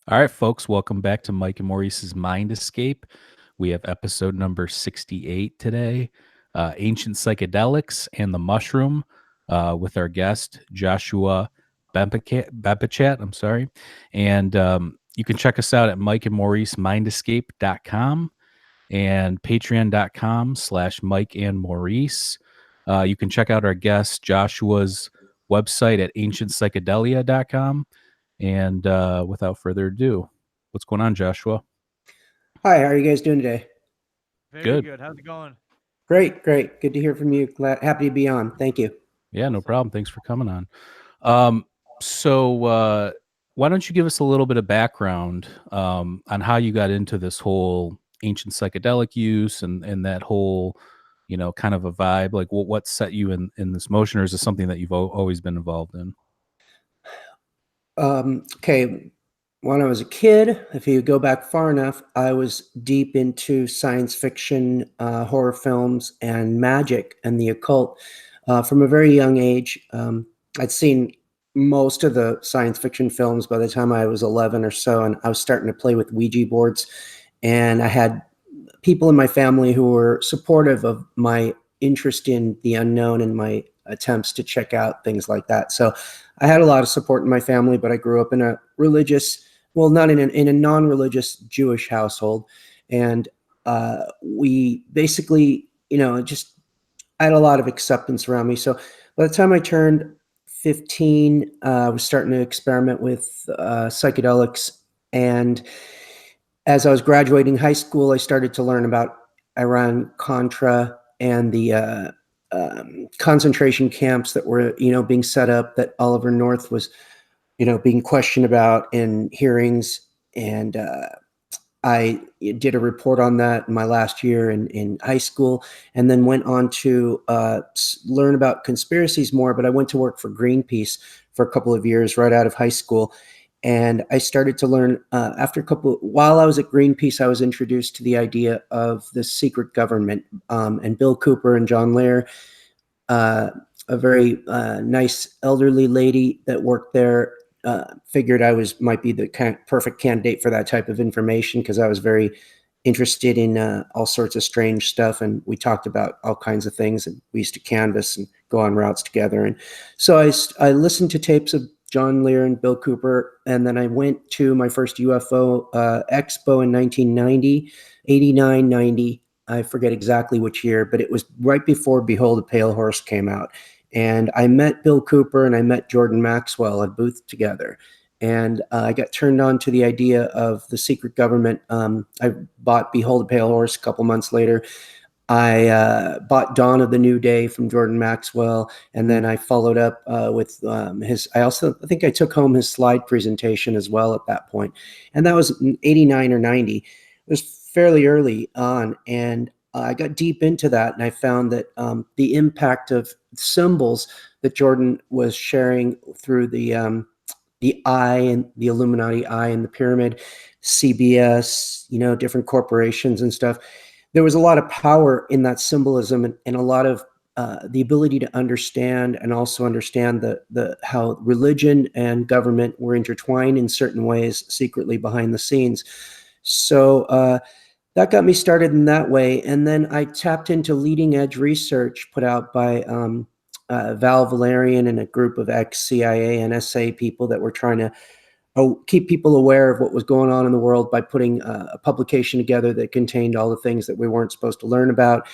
All right, folks, welcome back to Mike and Maurice's Mind Escape. We have episode number 68 today, Ancient Psychedelics and the Mushroom, with our guest, Joshua Bempechat. I'm sorry. And you can check us out at Mike and Maurice mindescape.com and patreon.com/Mike and Maurice. You can check out our guest, Joshua's website at ancientpsychedelia.com. And without further ado, what's going on, Joshua? Hi, how are you guys doing today? Very Good. good. How's it going? Great, great. Good to hear from you. Happy to be on. Thank you. Yeah, no problem. Thanks for coming on. So why don't you give us a little bit of background on how you got into this whole ancient psychedelic use and that whole, kind of a vibe? Like, what set you in this motion, or is this something that you've always been involved in? Okay, when I was a kid, if you go back far enough, I was deep into science fiction, horror films, and magic and the occult from a very young age. I'd seen most of the science fiction films by the time I was 11 or so, and I was starting to play with Ouija boards. And I had people in my family who were supportive of my interest in the unknown and my attempts to check out things like that. So I had a lot of support in my family, but I grew up in a religious, well, not in a non-religious Jewish household. And we basically, just I had a lot of acceptance around me. So by the time I turned 15, I was starting to experiment with psychedelics. And as I was graduating high school, I started to learn about Iran Contra and the concentration camps that were, being set up, that Oliver North was, being questioned about in hearings. And I did a report on that in my last year in high school, and then went on to learn about conspiracies more. But I went to work for Greenpeace for a couple of years right out of high school. And I started to learn while I was at Greenpeace, I was introduced to the idea of the secret government. And Bill Cooper and John Allegro, a very nice elderly lady that worked there, figured I might be the perfect candidate for that type of information, because I was very interested in all sorts of strange stuff. And we talked about all kinds of things, and we used to canvas and go on routes together. And so I listened to tapes of John Lear and Bill Cooper. And then I went to my first UFO expo in 1990, 89, 90. I forget exactly which year, but it was right before Behold a Pale Horse came out. And I met Bill Cooper and I met Jordan Maxwell at booth together. And I got turned on to the idea of the secret government. I bought Behold a Pale Horse a couple months later. I bought Dawn of the New Day from Jordan Maxwell, and then I followed up with his. I think I took home his slide presentation as well at that point, and that was in 89 or 90. It was fairly early on, and I got deep into that, and I found that the impact of symbols that Jordan was sharing through the eye and the Illuminati eye and the pyramid, CBS, different corporations and stuff. There was a lot of power in that symbolism, and a lot of the ability to understand, and also understand the how religion and government were intertwined in certain ways secretly behind the scenes. So that got me started in that way. And then I tapped into leading edge research put out by Val Valerian and a group of ex-CIA and SA people that were trying to keep people aware of what was going on in the world by putting a publication together that contained all the things that we weren't supposed to learn about.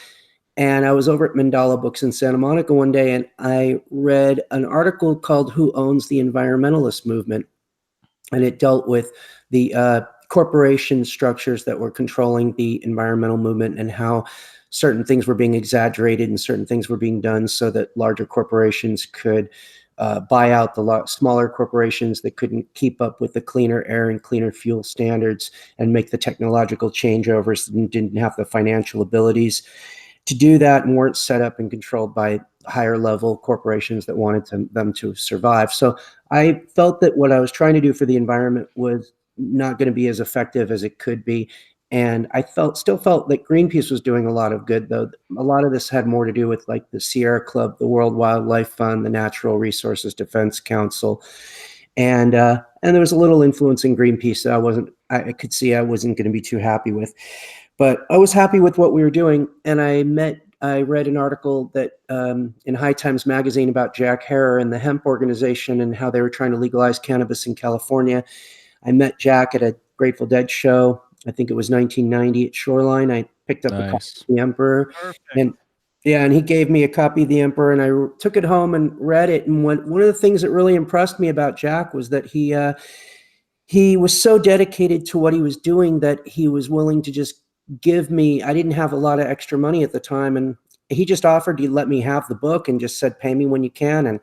And I was over at Mandala Books in Santa Monica one day, and I read an article called Who Owns the Environmentalist Movement? And it dealt with the corporation structures that were controlling the environmental movement, and how certain things were being exaggerated and certain things were being done so that larger corporations could buy out the smaller corporations that couldn't keep up with the cleaner air and cleaner fuel standards and make the technological changeovers, and didn't have the financial abilities to do that, and weren't set up and controlled by higher level corporations that wanted them to survive. So I felt that what I was trying to do for the environment was not going to be as effective as it could be. And I still felt that Greenpeace was doing a lot of good, though. A lot of this had more to do with like the Sierra Club, the World Wildlife Fund, the Natural Resources Defense Council. and there was a little influence in Greenpeace that I could see I wasn't going to be too happy with. But I was happy with what we were doing, and I read an article that in High Times magazine about Jack Herer and the hemp organization and how they were trying to legalize cannabis in California. I met Jack at a Grateful Dead show. I think it was 1990 at Shoreline. I picked up a copy Nice. of The Emperor, Perfect. and yeah, and he gave me a copy of The Emperor, and I took it home and read it. And one of the things that really impressed me about Jack was that he was so dedicated to what he was doing that he was willing to just give me. I didn't have a lot of extra money at the time, and he just offered to let me have the book and just said, "Pay me when you can." And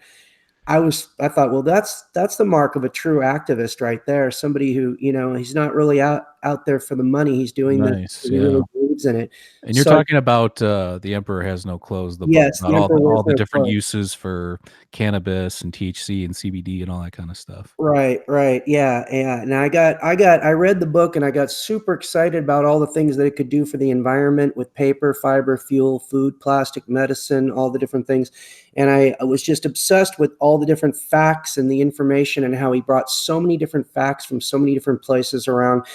I thought, well, that's the mark of a true activist right there. Somebody who, he's not really out there for the money. He's doing this Nice. because he really believes in it. And you're So, talking about The Emperor Has No Clothes, the book yes, about The Emperor all Wears the No different Clothes. uses for cannabis and THC and CBD and all that kind of stuff. Right, yeah. And I read the book and I got super excited about all the things that it could do for the environment with paper, fiber, fuel, food, plastic, medicine, all the different things. And I was just obsessed with all the different facts and the information and how he brought so many different facts from so many different places around.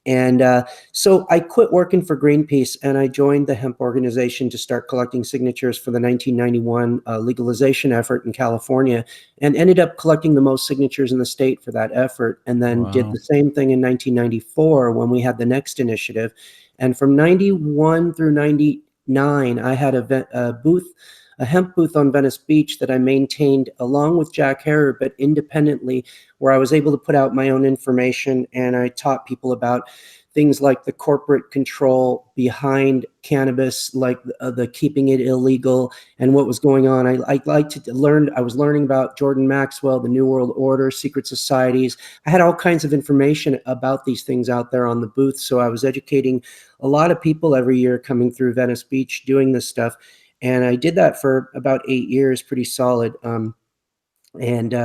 And so I quit working for Greenpeace and I joined the hemp organization to start collecting signatures for the 1991 legalization effort in California, and ended up collecting the most signatures in the state for that effort. And then did Wow. the same thing in 1994 when we had the next initiative. And from 91 through 99, I had a hemp booth on Venice Beach that I maintained along with Jack Herer, but independently, where I was able to put out my own information, and I taught people about things like the corporate control behind cannabis, like the keeping it illegal and what was going on. I like to learn. I was learning about Jordan Maxwell, the New World Order, secret societies. I had all kinds of information about these things out there on the booth. So I was educating a lot of people every year coming through Venice Beach doing this stuff. And I did that for about 8 years, pretty solid. And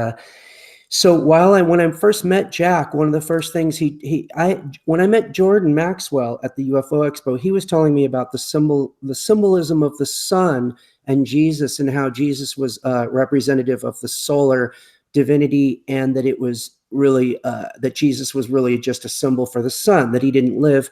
so when I first met Jack, one of the first things when I met Jordan Maxwell at the UFO Expo, he was telling me about the symbolism of the sun and Jesus, and how Jesus was representative of the solar divinity, and that it was really that Jesus was really just a symbol for the sun, that he didn't live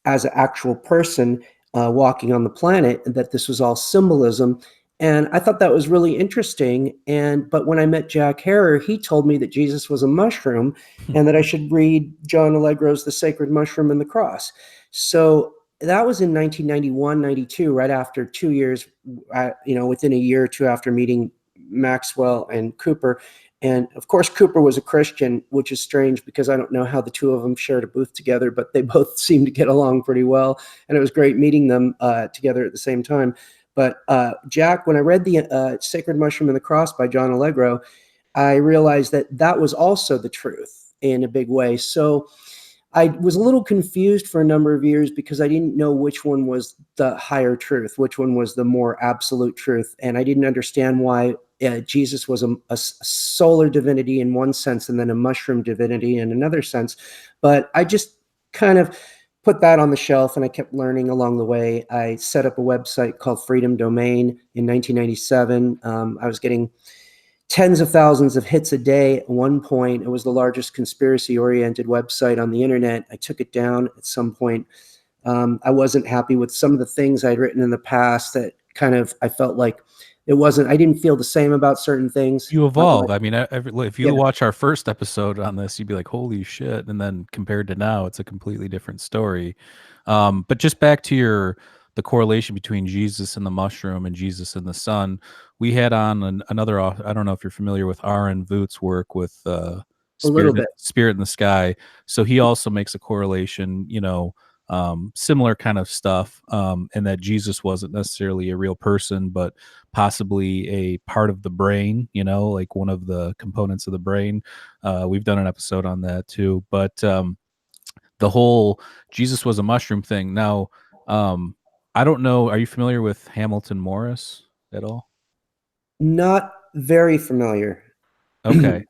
as an actual person walking on the planet, and that this was all symbolism. And I thought that was really interesting. But when I met Jack Herer, he told me that Jesus was a mushroom and that I should read John Allegro's The Sacred Mushroom and the Cross. So that was in 1991, 92, right after 2 years, within a year or two after meeting Maxwell and Cooper. And of course, Cooper was a Christian, which is strange because I don't know how the two of them shared a booth together, but they both seemed to get along pretty well. And it was great meeting them together at the same time. But Jack, when I read the Sacred Mushroom and the Cross by John Allegro, I realized that that was also the truth in a big way. So I was a little confused for a number of years because I didn't know which one was the higher truth, which one was the more absolute truth. And I didn't understand why Jesus was a solar divinity in one sense and then a mushroom divinity in another sense. But I just kind of put that on the shelf, and I kept learning along the way. I set up a website called Freedom Domain in 1997. I was getting tens of thousands of hits a day at one point. It was the largest conspiracy-oriented website on the internet. I took it down at some point. I wasn't happy with some of the things I'd written in the past that I felt like I didn't feel the same about certain things. You evolve. I mean, if you Yeah. watch our first episode on this, you'd be like, holy shit. And then compared to now, it's a completely different story. But just back to the correlation between Jesus and the mushroom and Jesus and the sun, we had on another, I don't know if you're familiar with Aaron Voot's work with A little bit. Spirit in the Sky. So he also makes a correlation, similar kind of stuff, and that Jesus wasn't necessarily a real person, but possibly a part of the brain, like one of the components of the brain. We've done an episode on that too. But the whole Jesus was a mushroom thing. Now, I don't know. Are you familiar with Hamilton Morris at all? Not very familiar. Okay.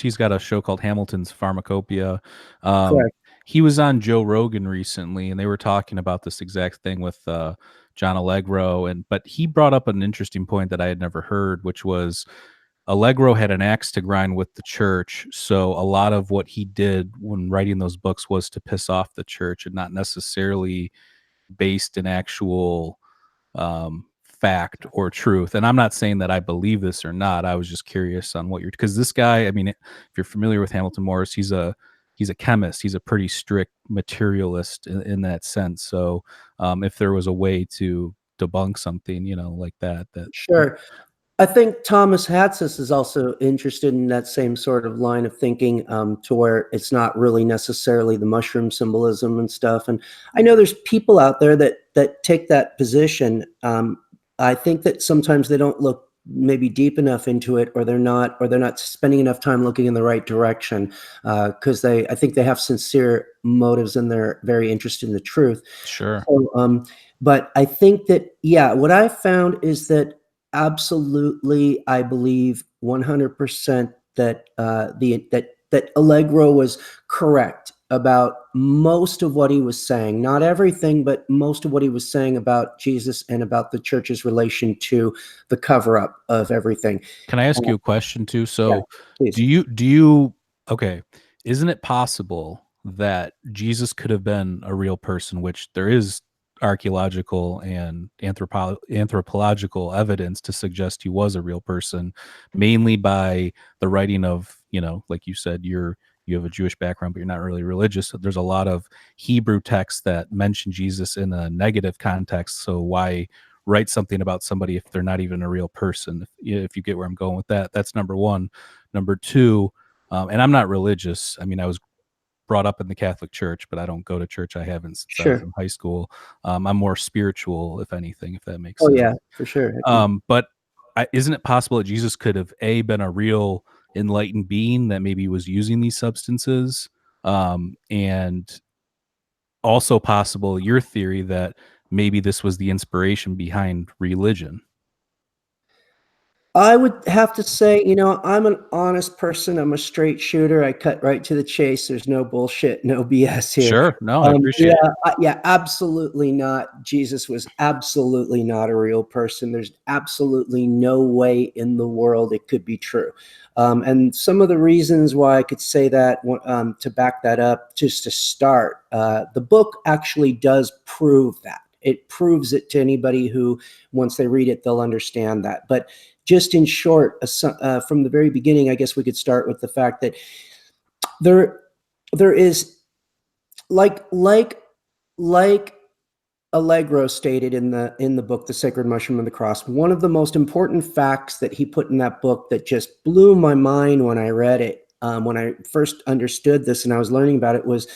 He's got a show called Hamilton's Pharmacopoeia. Correct. He was on Joe Rogan recently, and they were talking about this exact thing with John Allegro, but he brought up an interesting point that I had never heard, which was Allegro had an axe to grind with the church, so a lot of what he did when writing those books was to piss off the church and not necessarily based in actual fact or truth. And I'm not saying that I believe this or not. I was just curious on what you're, because this guy, I mean, if you're familiar with Hamilton Morris, he's a chemist. He's a pretty strict materialist in that sense. So if there was a way to debunk something, like that. Sure. I think Thomas Hatsis is also interested in that same sort of line of thinking, to where it's not really necessarily the mushroom symbolism and stuff. And I know there's people out there that take that position. I think that sometimes they don't look maybe deep enough into it, or they're not spending enough time looking in the right direction, because I think they have sincere motives and they're very interested in the truth. Sure. So, but I think that, yeah, what I found is that absolutely, I believe 100% that that Allegro was correct about most of what he was saying. Not everything, but most of what he was saying about Jesus and about the church's relation to the cover-up of everything. Can I ask you a question too? Yeah, So please. do you okay, isn't it possible that Jesus could have been a real person, which there is archaeological and anthropological evidence to suggest he was a real person, mainly by the writing of, like you said, you have a Jewish background, but you're not really religious. So there's a lot of Hebrew texts that mention Jesus in a negative context. So why write something about somebody if they're not even a real person? If you get where I'm going with that, that's number one. Number two, and I'm not religious. I mean, I was brought up in the Catholic Church, but I don't go to church. I haven't since I was Sure. in high school. I'm more spiritual, if anything, if that makes Oh, sense. yeah, for sure. I can. But isn't it possible that Jesus could have been a real enlightened being that maybe was using these substances, and also possible your theory that maybe this was the inspiration behind religion? I would have to say, I'm an honest person. I'm a straight shooter. I cut right to the chase. There's no bullshit, no BS here. Sure. No, I Yeah, appreciate it. yeah, absolutely not. Jesus was absolutely not a real person. There's absolutely no way in the world it could be true. And some of the reasons why I could say that, to back that up, just to start, the book actually does prove that. It proves it to anybody who, once they read it, they'll understand that. But just in short, from the very beginning, I guess we could start with the fact that there is, like Allegro stated in the book, The Sacred Mushroom and the Cross. One of the most important facts that he put in that book that just blew my mind when I read it, when I first understood this and I was learning about it, was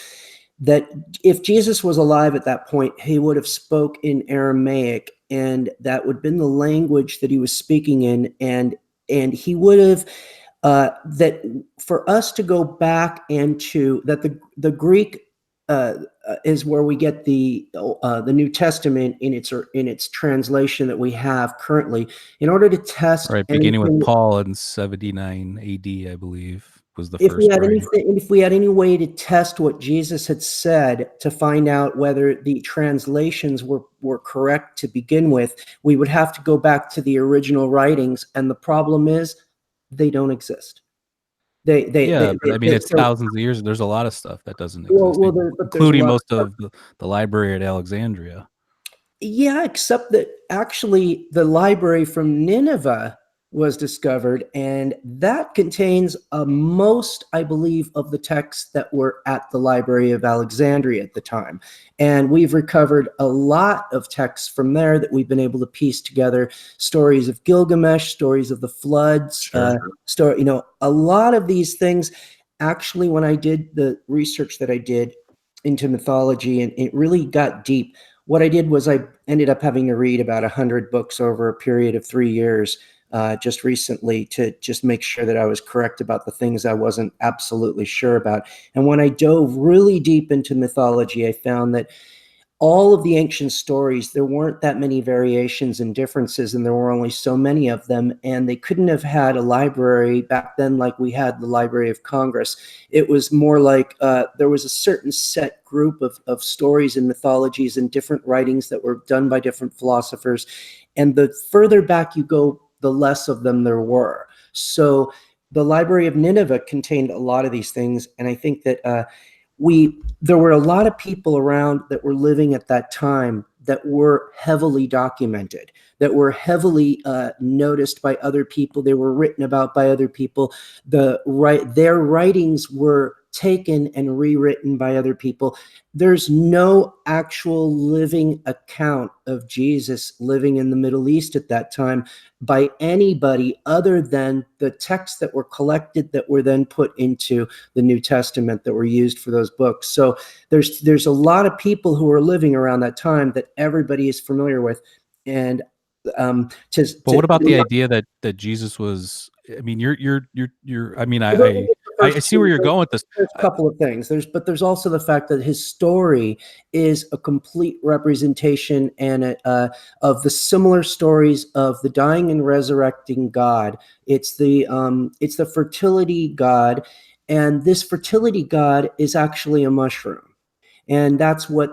that if Jesus was alive at that point, he would have spoke in Aramaic, and that would have been the language that he was speaking in, and he would have, that for us to go back and to that, the Greek is where we get the New Testament in its translation that we have currently. In order to test Right, beginning with anything, Paul in 79 AD, I believe, was the if we first had writing. anything, if we had any way to test what Jesus had said to find out whether the translations were correct to begin with, we would have to go back to the original writings. And the problem is, they don't exist. Yeah, but I mean, it's So, thousands of years. There's a lot of stuff that doesn't exist, but there's a including lot most of. of the library at Alexandria. Yeah, except that actually the library from Nineveh was discovered, and that contains most, I believe, of the texts that were at the Library of Alexandria at the time. And we've recovered a lot of texts from there that we've been able to piece together: stories of Gilgamesh, stories of the floods, Sure. a lot of these things. Actually, when I did the research that I did into mythology, and it really got deep, what I did was I ended up having to read about 100 books over a period of 3 years, just recently, to just make sure that I was correct about the things I wasn't absolutely sure about. And when I dove really deep into mythology, I found that all of the ancient stories, there weren't that many variations and differences, and there were only so many of them, and they couldn't have had a library back then like we had the Library of Congress. It was more like there was a certain set group of stories and mythologies and different writings that were done by different philosophers, and the further back you go, the less of them there were. So the Library of Nineveh contained a lot of these things, and I think that there were a lot of people around that were living at that time that were heavily documented, that were heavily noticed by other people. They were written about by other people. Their writings were taken and rewritten by other people. There's no actual living account of Jesus living in the Middle East at that time by anybody other than the texts that were collected that were then put into the New Testament that were used for those books. So there's a lot of people who were living around that time that everybody is familiar with. And but what about the idea that Jesus was? I mean, you're. I mean, I see where you're going with this. There's a couple of things. There's also the fact that his story is a complete representation and of the similar stories of the dying and resurrecting God. It's the fertility God, and this fertility God is actually a mushroom. And that's why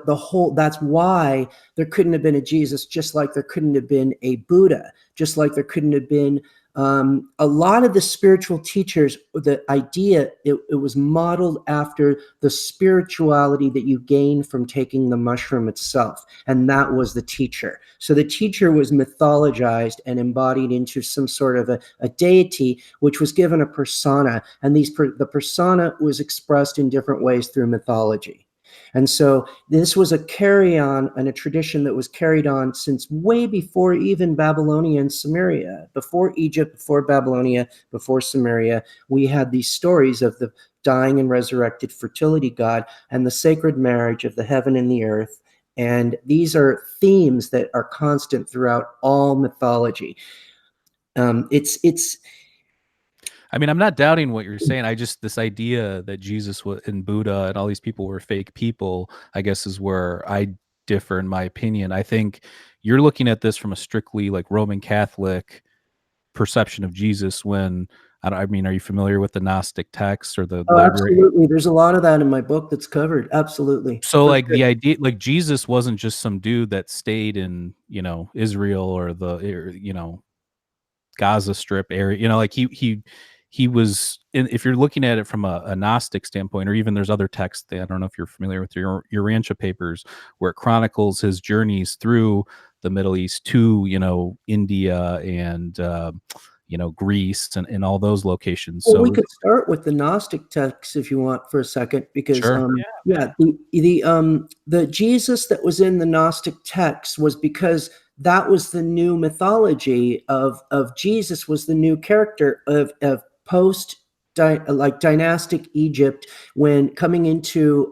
there couldn't have been a Jesus, just like there couldn't have been a Buddha, just like there couldn't have been a lot of the spiritual teachers. The idea, it was modeled after the spirituality that you gain from taking the mushroom itself. And that was the teacher. So the teacher was mythologized and embodied into some sort of a deity, which was given a persona. And the persona was expressed in different ways through mythology. And so this was a carry-on and a tradition that was carried on since way before even Babylonia and Samaria. Before Egypt, before Babylonia, before Samaria, we had these stories of the dying and resurrected fertility god and the sacred marriage of the heaven and the earth. And these are themes that are constant throughout all mythology. I mean, I'm not doubting what you're saying. I just, this idea that Jesus and Buddha and all these people were fake people, I guess, is where I differ in my opinion. I think you're looking at this from a strictly like Roman Catholic perception of Jesus. When I mean, are you familiar with the Gnostic texts or the library? Absolutely. There's a lot of that in my book that's covered. Absolutely. So like the idea, like Jesus wasn't just some dude that stayed in, Israel or Gaza Strip area. Like he was if you're looking at it from a Gnostic standpoint, or even there's other texts that I don't know if you're familiar with your Urantia Papers, where it chronicles his journeys through the Middle East to India and Greece and all those locations. Well, So we could start with the Gnostic texts if you want for a second, because sure. the Jesus that was in the Gnostic texts was because that was the new mythology of Jesus, was the new character of post dynastic Egypt, when coming into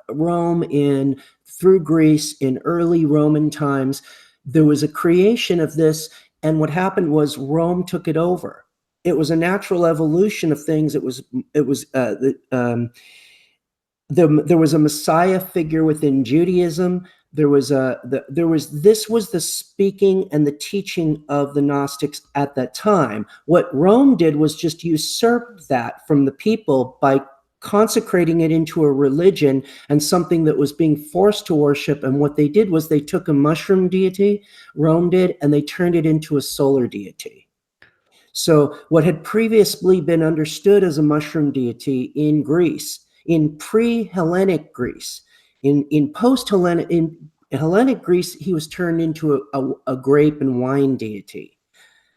Rome through Greece in early Roman times. There was a creation of this, and what happened was Rome took it over. It was a natural evolution of things. There was a Messiah figure within Judaism. This was the speaking and the teaching of the Gnostics at that time. What Rome did was just usurp that from the people by consecrating it into a religion and something that was being forced to worship. And what they did was they took a mushroom deity, Rome did, and they turned it into a solar deity. So what had previously been understood as a mushroom deity in Greece, in pre-Hellenic Greece, in post-Hellenic, in Hellenic Greece, he was turned into a grape and wine deity,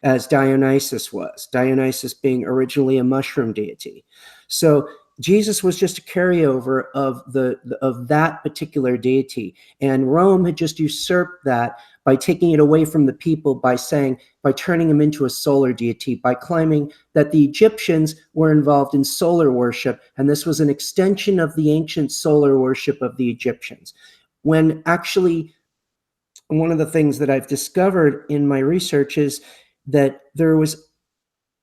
as Dionysus was. Dionysus being originally a mushroom deity. So Jesus was just a carryover of that particular deity, and Rome had just usurped that by taking it away from the people, by turning him into a solar deity, by claiming that the Egyptians were involved in solar worship, and this was an extension of the ancient solar worship of the Egyptians. When actually, one of the things that I've discovered in my research is that there was,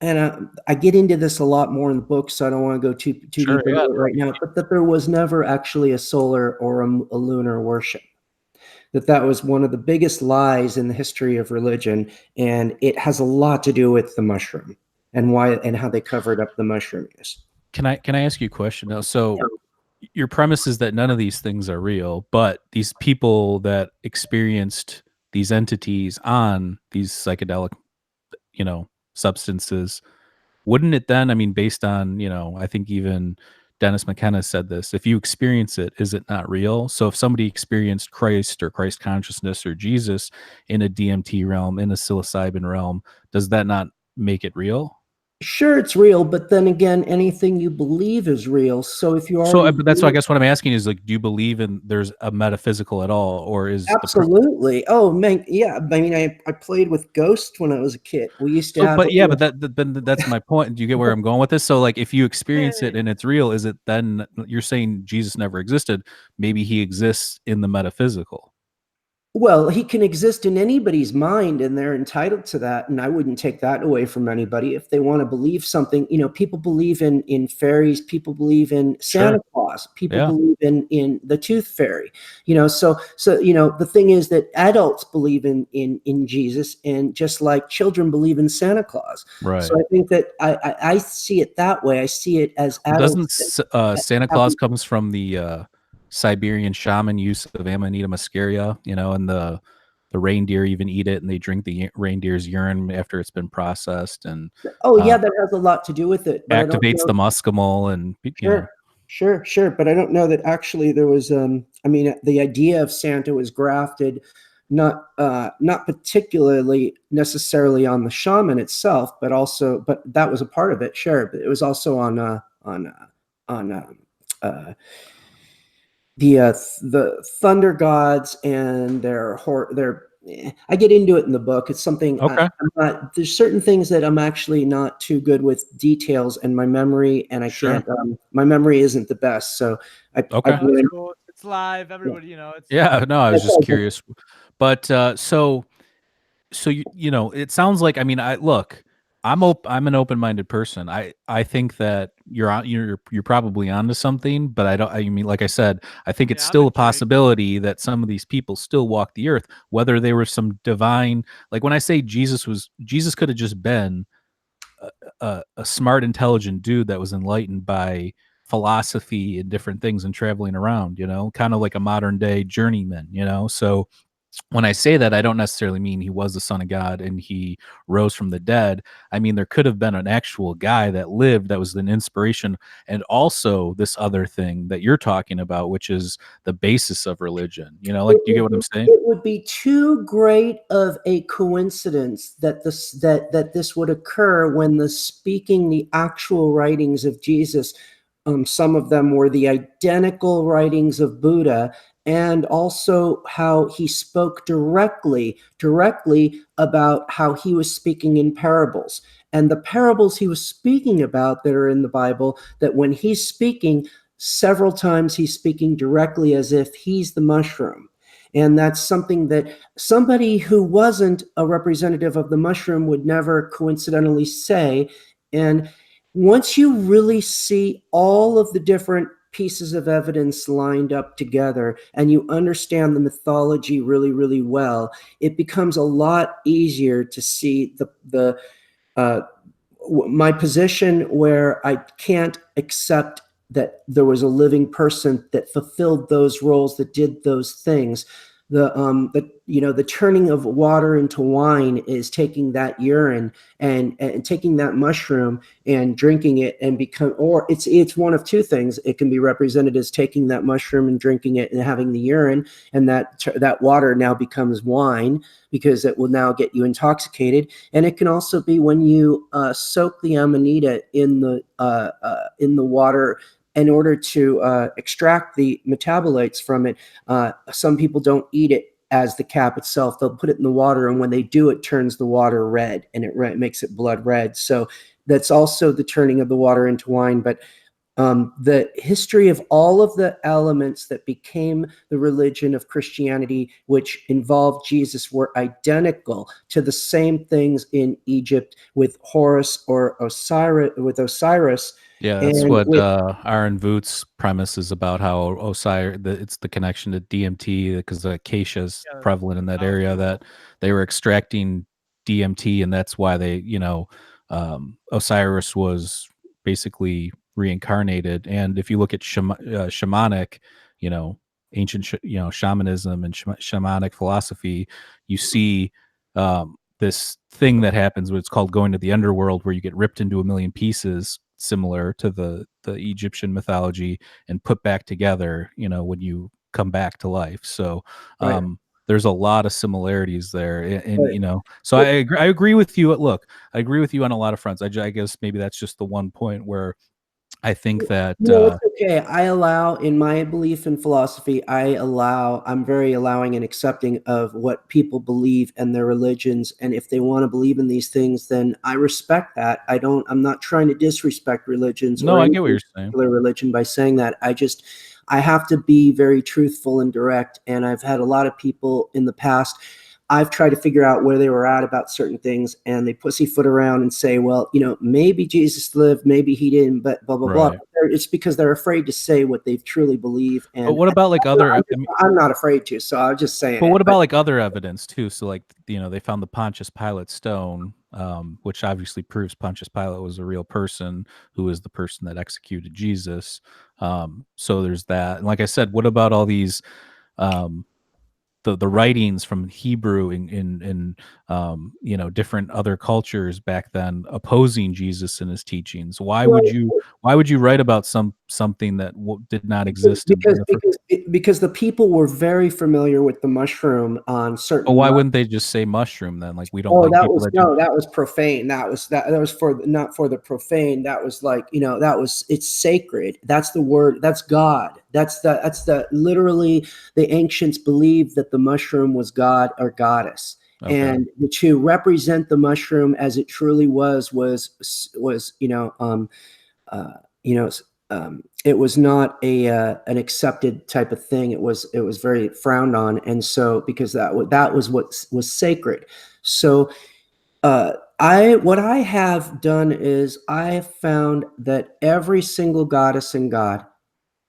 and I get into this a lot more in the book, so I don't want to go too deep into it right now, but that there was never actually a solar or a lunar worship. That was one of the biggest lies in the history of religion, and it has a lot to do with the mushroom and how they covered up the mushroom use. Can I ask you a question now? So your premise is that none of these things are real, but these people that experienced these entities on these psychedelic, substances, wouldn't it then, I mean, based on, I think even Dennis McKenna said this, if you experience it, is it not real? So if somebody experienced Christ or Christ consciousness or Jesus in a DMT realm, in a psilocybin realm, does that not make it real? Sure, it's real, but then again, anything you believe is real. So if you So, already but that's what I believe, guess what I'm asking is like, do you believe in there's a metaphysical at all, or is absolutely. Oh man, yeah. I mean, I played with ghosts when I was a kid. We used to so, have, but yeah, but then that's my point. Do you get where I'm going with this? So, like, if you experience it Hey. and it's real, is it then you're saying Jesus never existed? Maybe he exists in the metaphysical. well, he can exist in anybody's mind and they're entitled to that. And I wouldn't take that away from anybody. If they want to believe something, people believe in fairies, people believe in Sure. Santa Claus, people Yeah. believe in the tooth fairy, so the thing is that adults believe in Jesus, and just like children believe in Santa Claus. Right. So I think that I see it that way. I see it as Well, doesn't adults Santa have. Claus comes from the Siberian shaman use of Amanita muscaria, and the reindeer even eat it, and they drink the reindeer's urine after it's been processed, and Oh uh, yeah, that has a lot to do with it, but I don't activates know. the muscimol, and Sure, sure. But I don't know that actually there was. I mean, the idea of Santa was grafted, not particularly necessarily on the shaman itself, but that was a part of it. Sure, but it was also on the thunder gods and their. I get into it in the book. It's something okay, I'm not. There's certain things that I'm actually not too good with details and my memory, and I sure, can't. My memory isn't the best, so okay. I've No, it's learned. cool. It's live. Yeah, Everybody, it's Yeah, no, I was that's just all good. curious. But so it sounds like, I mean, I'm an open-minded person. I think that you're probably onto something, but I mean, like I said, I think it's yeah, I'm still a intrigued. possibility that some of these people still walk the earth, whether they were some divine, like when I say Jesus could have just been a smart, intelligent dude that was enlightened by philosophy and different things and traveling around, kind of like a modern day journeyman, so when I say that, I don't necessarily mean he was the son of God and he rose from the dead. I mean, there could have been an actual guy that lived that was an inspiration. And also, this other thing that you're talking about, which is the basis of religion. Like, It do you get would what I'm be saying? it would be too great of a coincidence that this would occur when the actual writings of Jesus, some of them were the identical writings of Buddha, and also how he spoke directly about how he was speaking in parables. And the parables he was speaking about that are in the Bible, that when he's speaking, several times he's speaking directly as if he's the mushroom. And that's something that somebody who wasn't a representative of the mushroom would never coincidentally say. And once you really see all of the different pieces of evidence lined up together and you understand the mythology really, really well, it becomes a lot easier to see uh, my position where I can't accept that there was a living person that fulfilled those roles, that did those things. The turning of water into wine is taking that urine and taking that mushroom and drinking it and become, or it's one of two things. It can be represented as taking that mushroom and drinking it and having the urine, and that water now becomes wine because it will now get you intoxicated. And it can also be when you soak the amanita in the water in order to extract the metabolites from it. Some people don't eat it as the cap itself. They'll put it in the water, and when they do, it turns the water red, and it makes it blood red. So that's also the turning of the water into wine. But the history of all of the elements that became the religion of Christianity, which involved Jesus, were identical to the same things in Egypt with Horus or Osiris, Yeah, that's and what with Aaron Voot's premise is about, how Osiris, it's the connection to DMT because the acacia is Yeah, prevalent in that that was area, beautiful. that they were extracting DMT, and that's why Osiris was basically reincarnated. And if you look at shamanic, you know, ancient, shamanism and shamanic philosophy, you see this thing that happens, what's called going to the underworld, where you get ripped into a million pieces, similar to the Egyptian mythology, and put back together, when you come back to life. So Right. there's a lot of similarities there, and Right. so Well, I agree with you. Look, I agree with you on a lot of fronts. I guess maybe that's just the one point where I think that it's okay. I allow, in my belief and philosophy, I'm very allowing and accepting of what people believe and their religions. And if they want to believe in these things, then I respect that. I'm not trying to disrespect religions no, or I any get what you're saying. particular religion by saying that. I have to be very truthful and direct. And I've had a lot of people in the past, I've tried to figure out where they were at about certain things, and they pussyfoot around and say, well, maybe Jesus lived, maybe he didn't, but blah, blah, blah. Right. It's because they're afraid to say what they truly believe. But And what about like other? I'm not afraid to, so I'm just saying But it. what But about like other evidence too? So like they found the Pontius Pilate stone, which obviously proves Pontius Pilate was a real person who is the person that executed Jesus. So there's that. And like I said, what about all these um, the writings from Hebrew in different other cultures back then opposing Jesus and his teachings? Why would you write about something that did not exist in because the first? because because the people were very familiar with the mushroom on But certain. why wouldn't they just say mushroom then? Like, we don't Oh, like people that do. that was profane. That was for not for the profane. That was like, it's sacred. That's the word. That's God. That's the literally the ancients believed that the mushroom was God or goddess. Okay. And to represent the mushroom as it truly was, uh, you know, it was not an accepted type of thing. It was very frowned on, and so because that was what was sacred. So I what I have done is I have found that every single goddess and god,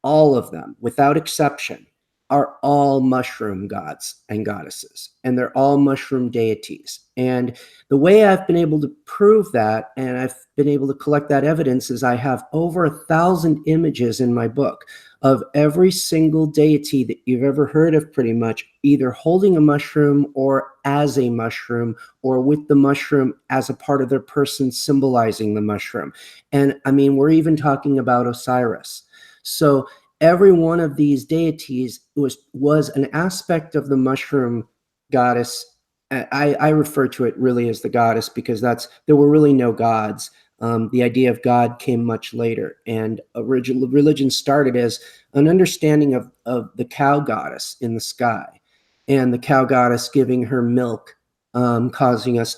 all of them, without exception, are all mushroom gods and goddesses, and they're all mushroom deities. And the way I've been able to prove that, and I've been able to collect that evidence, is I have over 1,000 images in my book of every single deity that you've ever heard of, pretty much, either holding a mushroom or as a mushroom or with the mushroom as a part of their person, symbolizing the mushroom. And I mean, we're even talking about Osiris. So every one of these deities was an aspect of the mushroom goddess. I refer to it really as the goddess because there were really no gods. The idea of God came much later, and original religion started as an understanding of the cow goddess in the sky, and the cow goddess giving her milk, causing us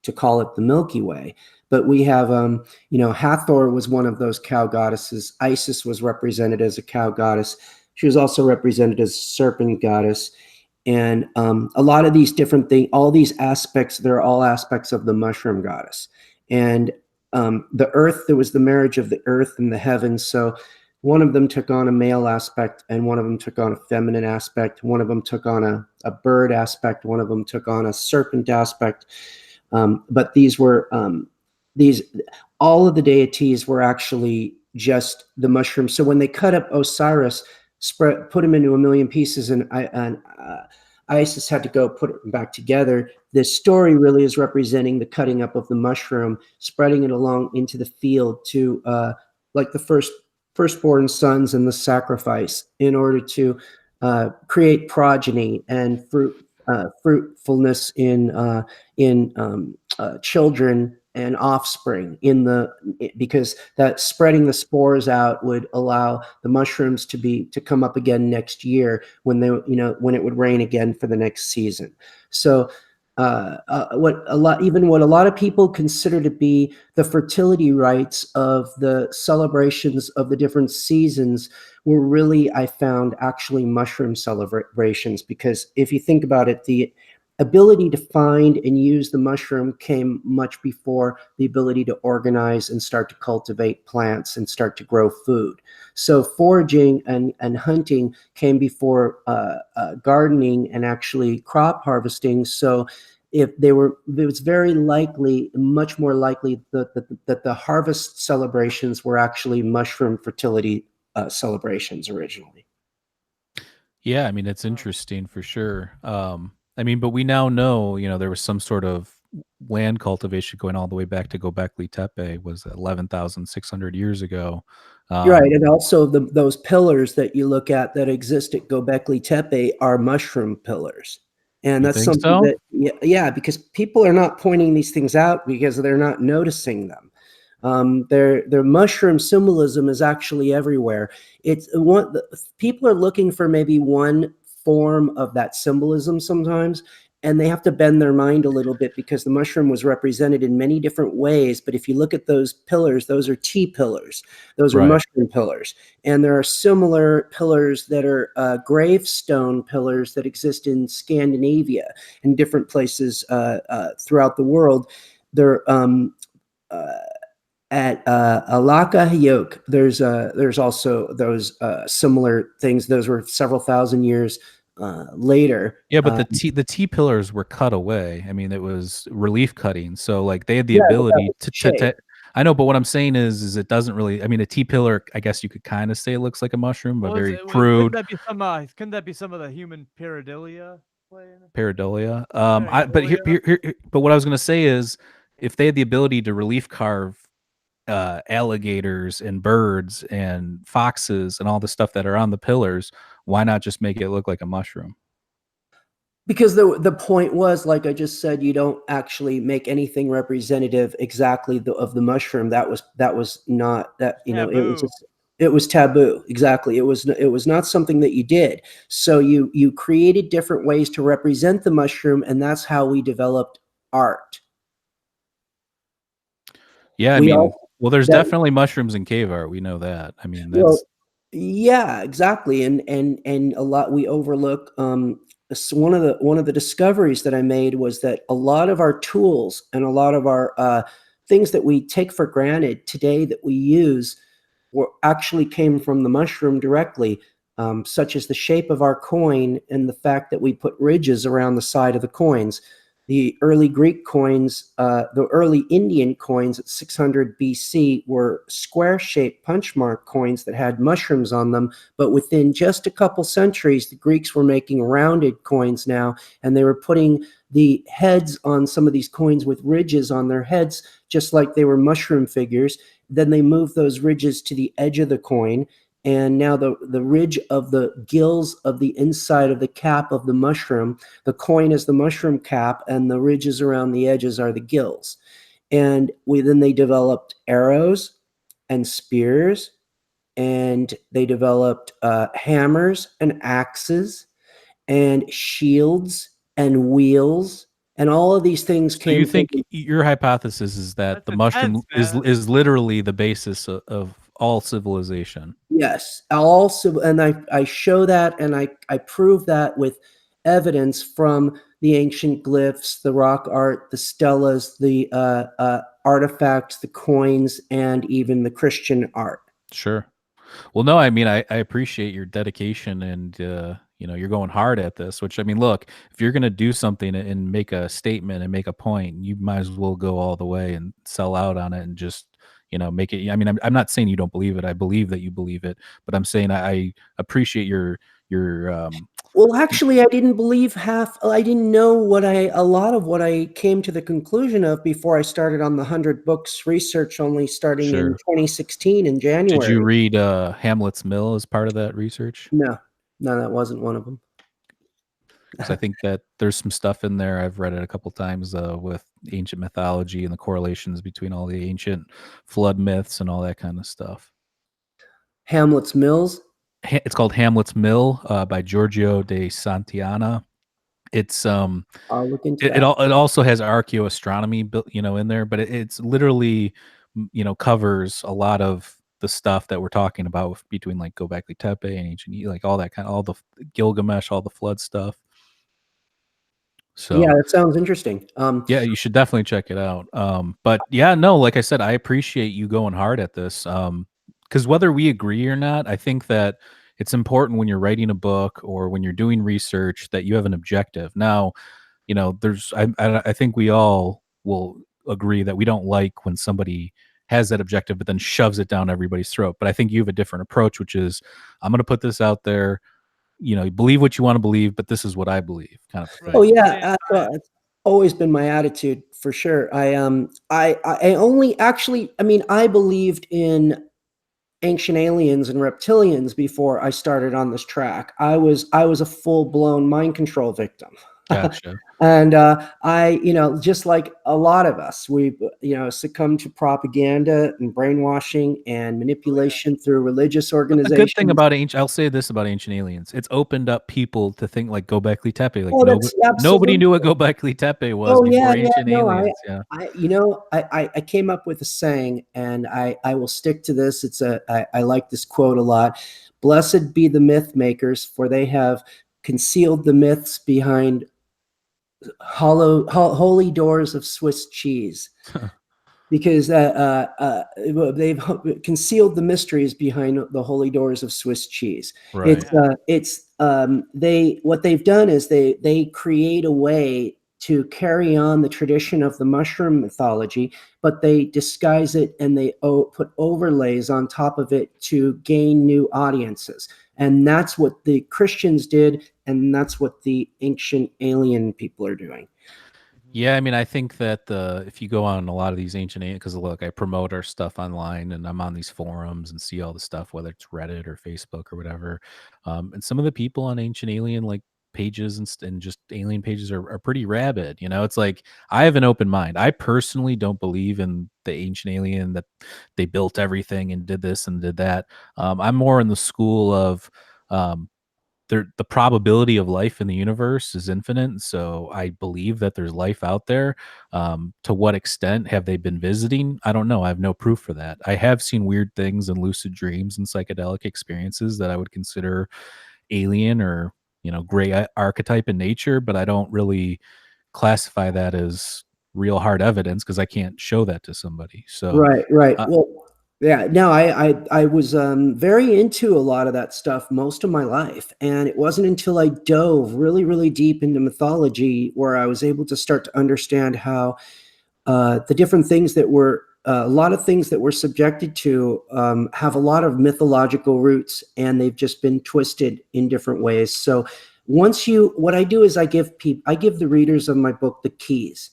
to call it the Milky Way. But we have Hathor was one of those cow goddesses. Isis was represented as a cow goddess. She was also represented as a serpent goddess. And a lot of these different things, all these aspects, they're all aspects of the mushroom goddess. And the earth, there was the marriage of the earth and the heavens. So one of them took on a male aspect, and one of them took on a feminine aspect. One of them took on a bird aspect. One of them took on a serpent aspect. But these all of the deities were actually just the mushroom. So when they cut up Osiris, put him into a million pieces, and Isis had to go put it back together. This story really is representing the cutting up of the mushroom, spreading it along into the field to like the firstborn sons and the sacrifice, in order to create progeny and fruitfulness in children and offspring because that spreading the spores out would allow the mushrooms to come up again next year when it would rain again for the next season. So what a lot of people consider to be the fertility rites of the celebrations of the different seasons were really, I found, actually mushroom celebrations. Because if you think about it, the ability to find and use the mushroom came much before the ability to organize and start to cultivate plants and start to grow food. So foraging and hunting came before gardening and actually crop harvesting. So it was very likely, much more likely, that the harvest celebrations were actually mushroom fertility celebrations originally. Yeah, I mean, it's interesting for sure. I mean, but we now know, there was some sort of land cultivation going all the way back to Göbekli Tepe was 11,600 years ago. Right, and also those pillars that you look at that exist at Göbekli Tepe are mushroom pillars, and You that's think something so? that yeah, because people are not pointing these things out because they're not noticing them. Their mushroom symbolism is actually everywhere. It's one people are looking for maybe one form of that symbolism sometimes, and they have to bend their mind a little bit because the mushroom was represented in many different ways. But if you look at those pillars, those are T pillars. Those are Right. mushroom pillars. And there are similar pillars that are gravestone pillars that exist in Scandinavia and different places throughout the world. They're at Alaka Hayok, there's also those similar things. Those were several thousand years later. Yeah, but the T pillars were cut away. I mean, it was relief cutting. So like they had the Yeah, but that ability was the shape. to I know, but what I'm saying is it doesn't really. I mean, a T pillar, I guess you could kind of say it looks like a mushroom, but Well, very couldn't crude. that be some? Couldn't that be some of the human pareidolia playing? Pareidolia. But Pareidolia? but what I was going to say is, if they had the ability to relief carve alligators and birds and foxes and all the stuff that are on the pillars, why not just make it look like a mushroom? Because the point was, like I just said, you don't actually make anything representative exactly of the mushroom. That was not that, you know, Taboo. It was taboo. Exactly. It was not something that you did. So you created different ways to represent the mushroom, and that's how we developed art. Yeah, I We mean, all well, there's that definitely mushrooms in cave art. We know that. I mean, well, that's yeah, exactly. And a lot we overlook. One of the discoveries that I made was that a lot of our tools and a lot of our things that we take for granted today that we use were actually came from the mushroom directly, such as the shape of our coin and the fact that we put ridges around the side of the coins. The early Greek coins, the early Indian coins at 600 BC were square-shaped punch mark coins that had mushrooms on them. But within just a couple centuries, the Greeks were making rounded coins now, and they were putting the heads on some of these coins with ridges on their heads, just like they were mushroom figures. Then they moved those ridges to the edge of the coin, and now the ridge of the gills of the inside of the cap of the mushroom, the coin is the mushroom cap, and the ridges around the edges are the gills. And then they developed arrows and spears, and they developed hammers and axes and shields and wheels, and all of these things so you came from. think your hypothesis is that That's the intense, mushroom man. is literally the basis of all civilization. Yes, also, and I show that, and I prove that with evidence from the ancient glyphs, the rock art, the stelas, the artifacts, the coins, and even the Christian art. Sure. Well, no, I mean, I appreciate your dedication and, you're going hard at this, which I mean, look, if you're going to do something and make a statement and make a point, you might as well go all the way and sell out on it and just, make it. I mean, I'm not saying you don't believe it. I believe that you believe it, but I'm saying I appreciate your, Well, actually, I didn't believe half. I didn't know a lot of what I came to the conclusion of before I started on the 100 books research, only starting in sure. 2016 in Did you January. read Hamlet's Mill as part of that research? No, no, that wasn't one of them. Because I think that there's some stuff in there. I've read it a couple times with ancient mythology and the correlations between all the ancient flood myths and all that kind of stuff. Hamlet's Mills. It's called Hamlet's Mill by Giorgio de Santillana. It's I'll look into it that. it also has archaeoastronomy built in there, but it's literally covers a lot of the stuff that we're talking about between like Göbekli Tepe and ancient like all that all the Gilgamesh, all the flood stuff. Yeah, So that sounds interesting. yeah, you should definitely check it out. But yeah, no, like I said, I appreciate you going hard at this. Because whether we agree or not, I think that it's important when you're writing a book or when you're doing research that you have an objective. Now, there's I think we all will agree that we don't like when somebody has that objective but then shoves it down everybody's throat. But I think you have a different approach, which is I'm going to put this out there. Believe what you want to believe, but this is what I believe, kind of Right. Oh thing. yeah, it's always been my attitude for sure. I only actually, I mean, I believed in ancient aliens and reptilians before I started on this track. I was a full-blown mind control victim. Gotcha. And I, just like a lot of us, we, succumb to propaganda and brainwashing and manipulation through religious A good thing organizations. about I'll say this about Ancient Aliens. It's opened up people to think like Gobekli Tepe. Like Oh, that's nobody absolutely. knew what Gobekli Tepe was Oh yeah, before yeah. Ancient No, Aliens. Yeah. I came up with a saying, and I will stick to this. I like this quote a lot. Blessed be the myth makers, for they have concealed the myths behind holy doors of Swiss cheese. Because they've concealed the mysteries behind the holy doors of Swiss cheese. Right. What they've done is they create a way to carry on the tradition of the mushroom mythology, but they disguise it and they put overlays on top of it to gain new audiences. And that's what the Christians did, and that's what the ancient alien people are doing. Yeah, I mean, I think that if you go on a lot of these ancient aliens, because look, I promote our stuff online and I'm on these forums and see all the stuff, whether it's Reddit or Facebook or whatever. And some of the people on ancient alien like pages and just alien pages are pretty rabid. It's like I have an open mind. I personally don't believe in the ancient alien that they built everything and did this and did that. I'm more in the school of the probability of life in the universe is infinite. So I believe that there's life out there. To what extent have they been visiting? I don't know. I have no proof for that. I have seen weird things in lucid dreams and psychedelic experiences that I would consider alien or, gray archetype in nature, but I don't really classify that as real hard evidence because I can't show that to somebody. So, Right. uh, Well, yeah. No, I was very into a lot of that stuff most of my life, and it wasn't until I dove really, really deep into mythology where I was able to start to understand how the different things that were a lot of things that we're subjected to have a lot of mythological roots, and they've just been twisted in different ways. So what I do is I give the readers of my book the keys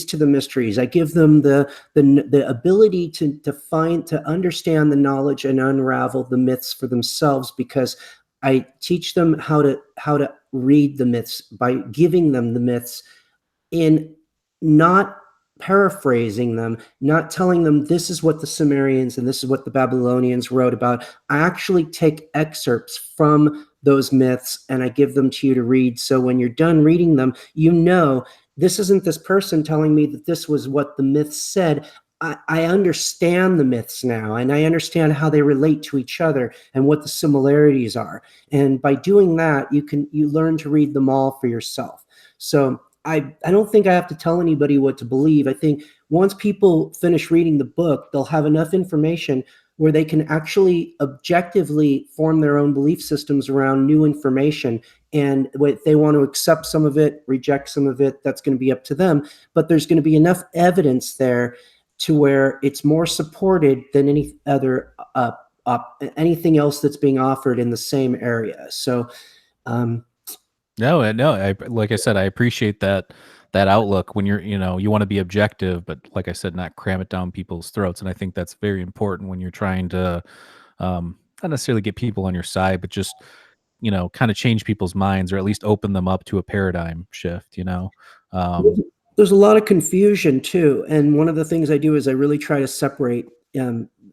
to the mysteries. I give them the ability to understand the knowledge and unravel the myths for themselves, because I teach them how to read the myths by giving them the myths in not paraphrasing them, not telling them this is what the Sumerians and this is what the Babylonians wrote about. I actually take excerpts from those myths and I give them to you to read. So when you're done reading them, this isn't this person telling me that this was what the myths said. I understand the myths now, and I understand how they relate to each other and what the similarities are. And by doing that, you learn to read them all for yourself. So I don't think I have to tell anybody what to believe. I think once people finish reading the book, they'll have enough information where they can actually objectively form their own belief systems around new information. And if they want to accept some of it, reject some of it, that's going to be up to them. But there's going to be enough evidence there to where it's more supported than any other anything else that's being offered in the same area. So No, like I said, I appreciate that outlook when you want to be objective, but like I said, not cram it down people's throats. And I think that's very important when you're trying to not necessarily get people on your side, but just kind of change people's minds or at least open them up to a paradigm shift. Um, there's a lot of confusion too. And one of the things I do is I really try to separate.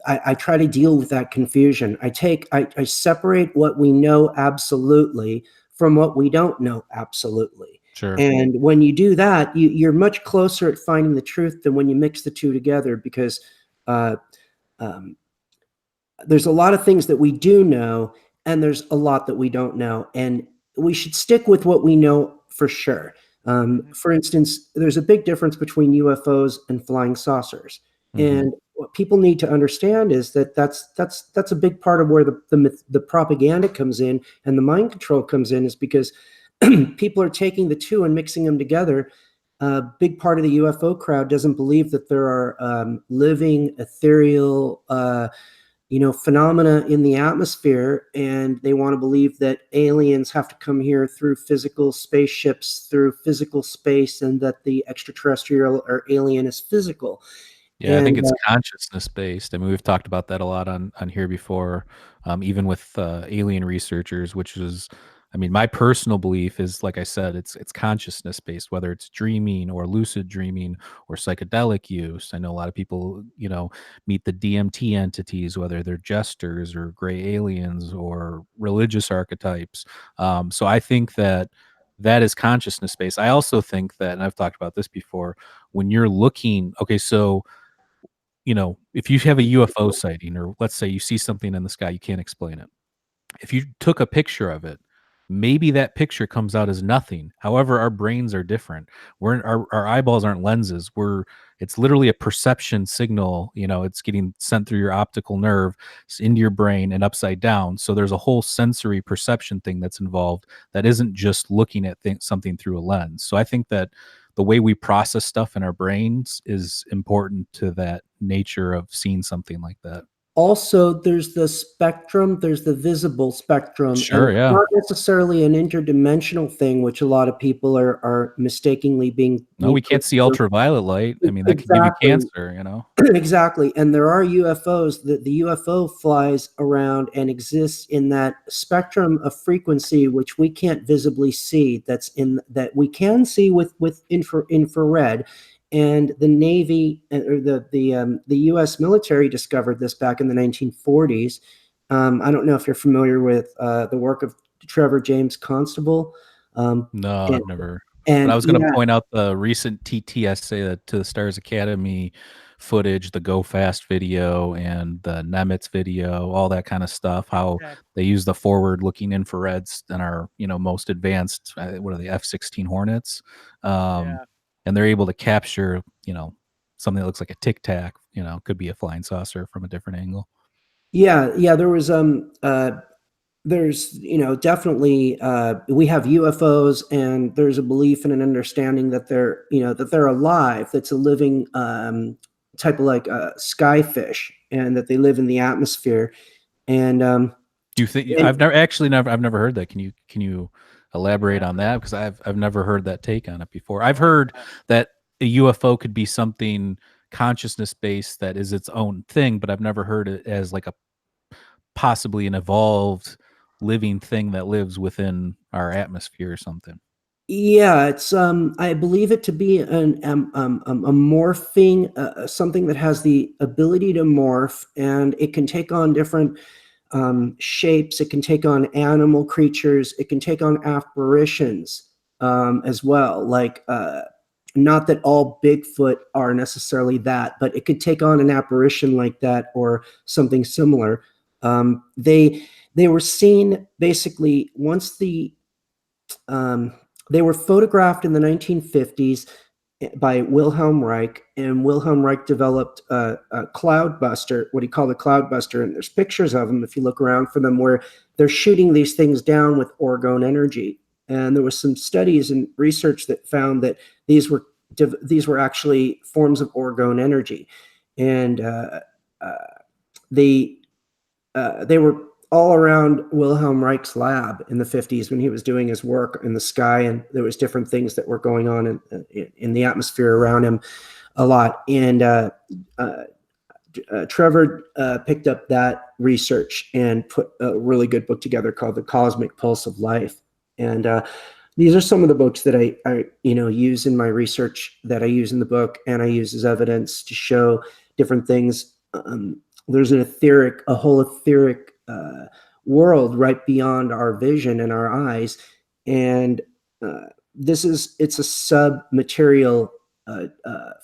I try to deal with that confusion. I separate what we know absolutely from what we don't know absolutely. sure. And when you do that, you're much closer at finding the truth than when you mix the two together, because uh, um, there's a lot of things that we do know, and there's a lot that we don't know, and we should stick with what we know for sure. For instance, there's a big difference between UFOs and flying saucers, Hmm. and what people need to understand is that that's a big part of where the propaganda comes in and the mind control comes in, is because people are taking the two and mixing them together. A big part of the UFO crowd doesn't believe that there are living ethereal phenomena in the atmosphere, and they want to believe that aliens have to come here through physical spaceships, through physical space, and that the extraterrestrial or alien is physical. Yeah, I think And it's consciousness based. I mean, we've talked about that a lot on here before, even with alien researchers, which is, I mean, my personal belief is, like I said, it's consciousness based, whether it's dreaming or lucid dreaming or psychedelic use. I know a lot of people, meet the DMT entities, whether they're jesters or gray aliens or religious archetypes. So I think that that is consciousness based. I also think that, and I've talked about this before, when you're looking, okay, so if you have a UFO sighting, or let's say you see something in the sky, you can't explain it. If you took a picture of it, maybe that picture comes out as nothing. However, our brains are different. Our eyeballs aren't lenses. It's literally a perception signal. It's getting sent through your optical nerve into your brain and upside down. So there's a whole sensory perception thing that's involved that isn't just looking at something through a lens. So I think that the way we process stuff in our brains is important to that nature of seeing something like that. also, there's the spectrum, there's the visible spectrum, and Sure, it's yeah. not necessarily an interdimensional thing, which a lot of people are mistakenly being. No, we can't see ultraviolet light. I mean, that can give you Exactly. cancer. Exactly. And there are UFOs. The UFO flies around and exists in that spectrum of frequency, which we can't visibly see. That we can see with infrared. And the Navy or the U.S. military discovered this back in the 1940s. I don't know if you're familiar with the work of Trevor James Constable. No, and, I've never. But I and was going to point out the recent TTSA to the Stars Academy footage, the Go Fast video and the Nemitz video, all that kind of stuff. How Yeah. they use the forward-looking infrareds in our, most advanced, what are the F-16 Hornets, Yeah. and they're able to capture, something that looks like a Tic Tac. Could be a flying saucer from a different angle. yeah, there's definitely we have UFOs, and there's a belief and an understanding that they're alive. That's a living type of like skyfish, and that they live in the atmosphere. And Do you think and I've never heard that. Can you elaborate on that? Because I've never heard that take on it before. I've heard that a UFO could be something consciousness based that is its own thing, but I've never heard it as like a possibly an evolved living thing that lives within our atmosphere or something. yeah, it's I believe it to be a morphing, something that has the ability to morph, and it can take on different shapes. It can take on animal creatures. It can take on apparitions as well. Like, not that all Bigfoot are necessarily that, but it could take on an apparition like that or something similar. They were seen basically once um, they were photographed in the 1950s by Wilhelm Reich, and Wilhelm Reich developed a cloudbuster, what he called a cloudbuster. And there's pictures of them, if you look around for them, where they're shooting these things down with orgone energy. And there was some studies and research that found that these were actually forms of orgone energy, and they they were all around Wilhelm Reich's lab in the 50s when he was doing his work in the sky, and there was different things that were going on in the atmosphere around him a lot. And Trevor picked up that research and put a really good book together called The Cosmic Pulse of Life. And these are some of the books that I use in my research, that I use in the book, and I use as evidence to show different things. There's a whole etheric world right beyond our vision and our eyes, and it's a sub-material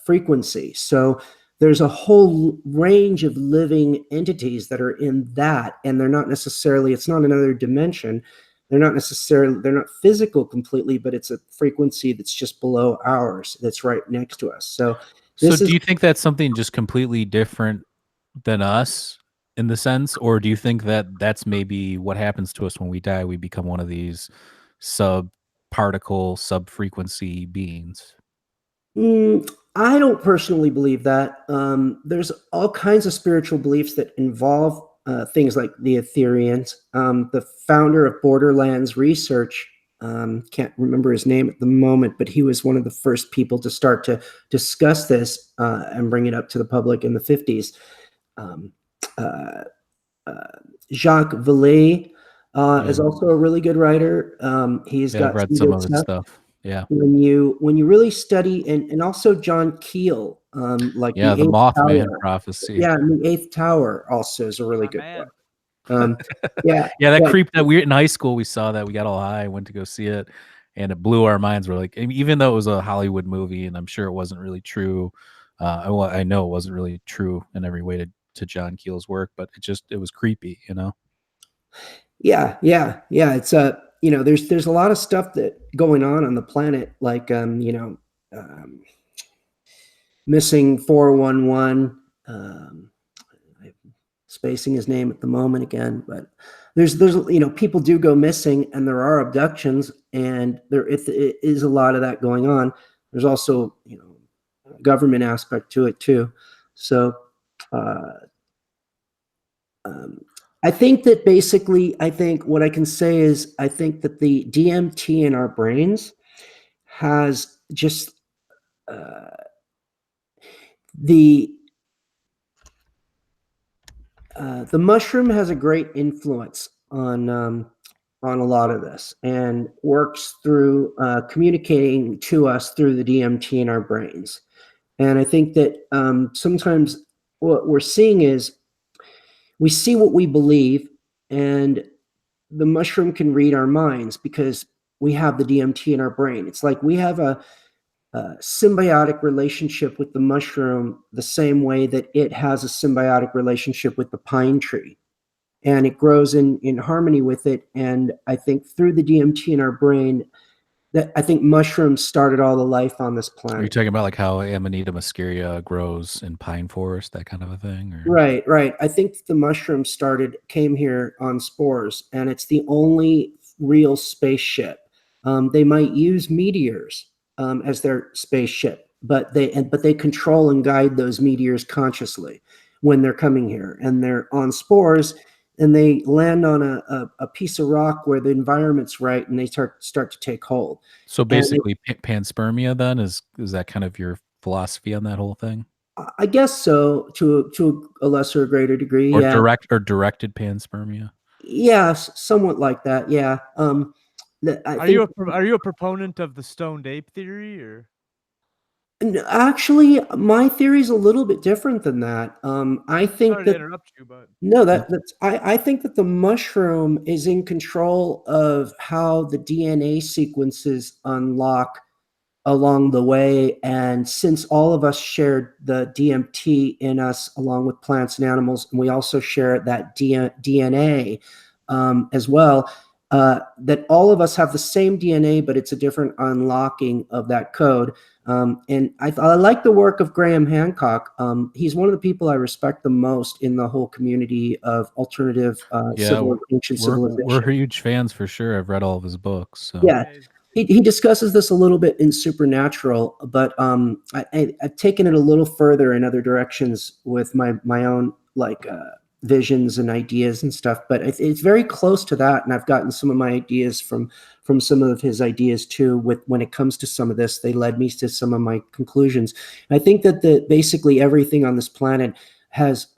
frequency. So there's a whole range of living entities that are in that, and they're not necessarily. It's not another dimension. They're not physical completely, but it's a frequency that's just below ours, that's right next to us. So Do you think that's something just completely different than us in the sense, or do you think that that's maybe what happens to us when we die? We become one of these sub frequency beings. I don't personally believe that. There's all kinds of spiritual beliefs that involve things like the Ethereans. The founder of Borderlands Research, can't remember his name at the moment, but he was one of the first people to start to discuss this and bring it up to the public in the 50s. Jacques Vallée is also a really good writer. He's got I've read some of his stuff. Yeah. When you really study, and also John Keel, like the Eighth Mothman Tower. prophecy. Yeah, and the Eighth Tower also is a really good book. Yeah, that creeped that weird in high school. We saw that, we got all high, went to go see it, and it blew our minds. We're like, even though it was a Hollywood movie, and I'm sure it wasn't really true. I know it wasn't really true in every way to John Keel's work, but it was creepy, you know. Yeah. It's there's a lot of stuff that going on the planet, like missing 411. I'm spacing his name at the moment again, but there's people do go missing, and there are abductions, and there is a lot of that going on. There's also a government aspect to it too. So I think that basically, what I can say is, I think that the DMT in our brains has just the mushroom has a great influence on a lot of this, and works through communicating to us through the DMT in our brains. And I think that sometimes what we're seeing is, we see what we believe, and the mushroom can read our minds because we have the DMT in our brain. It's like we have a symbiotic relationship with the mushroom, the same way that it has a symbiotic relationship with the pine tree, and it grows in harmony with it. And I think through the DMT in our brain, that I think mushrooms started all the life on this planet. Are you talking about like how Amanita muscaria grows in pine forest, that kind of a thing? Or? Right. I think the mushroom came here on spores, and it's the only real spaceship. They might use meteors as their spaceship, but they control and guide those meteors consciously when they're coming here, and they're on spores, and they land on a piece of rock where the environment's right, and they start to take hold. So basically, panspermia then is that kind of your philosophy on that whole thing? I guess so, to a lesser or greater degree. Or yeah. Directed panspermia. Yes, somewhat like that. Yeah. Are you a proponent of the Stoned Ape Theory, or? Actually, my theory is a little bit different than that. I think Sorry to interrupt you, but no, I think that the mushroom is in control of how the DNA sequences unlock along the way. And since all of us shared the DMT in us, along with plants and animals, and we also share that DNA as well, that all of us have the same DNA, but it's a different unlocking of that code. And I like the work of Graham Hancock. He's one of the people I respect the most in the whole community of alternative ancient civilization. We're huge fans for sure. I've read all of his books. So. Yeah. He discusses this a little bit in Supernatural, but I've taken it a little further in other directions with my own visions and ideas and stuff. But it's very close to that, and I've gotten some of my ideas from some of his ideas too. When it comes to some of this, they led me to some of my conclusions. I think that basically everything on this planet has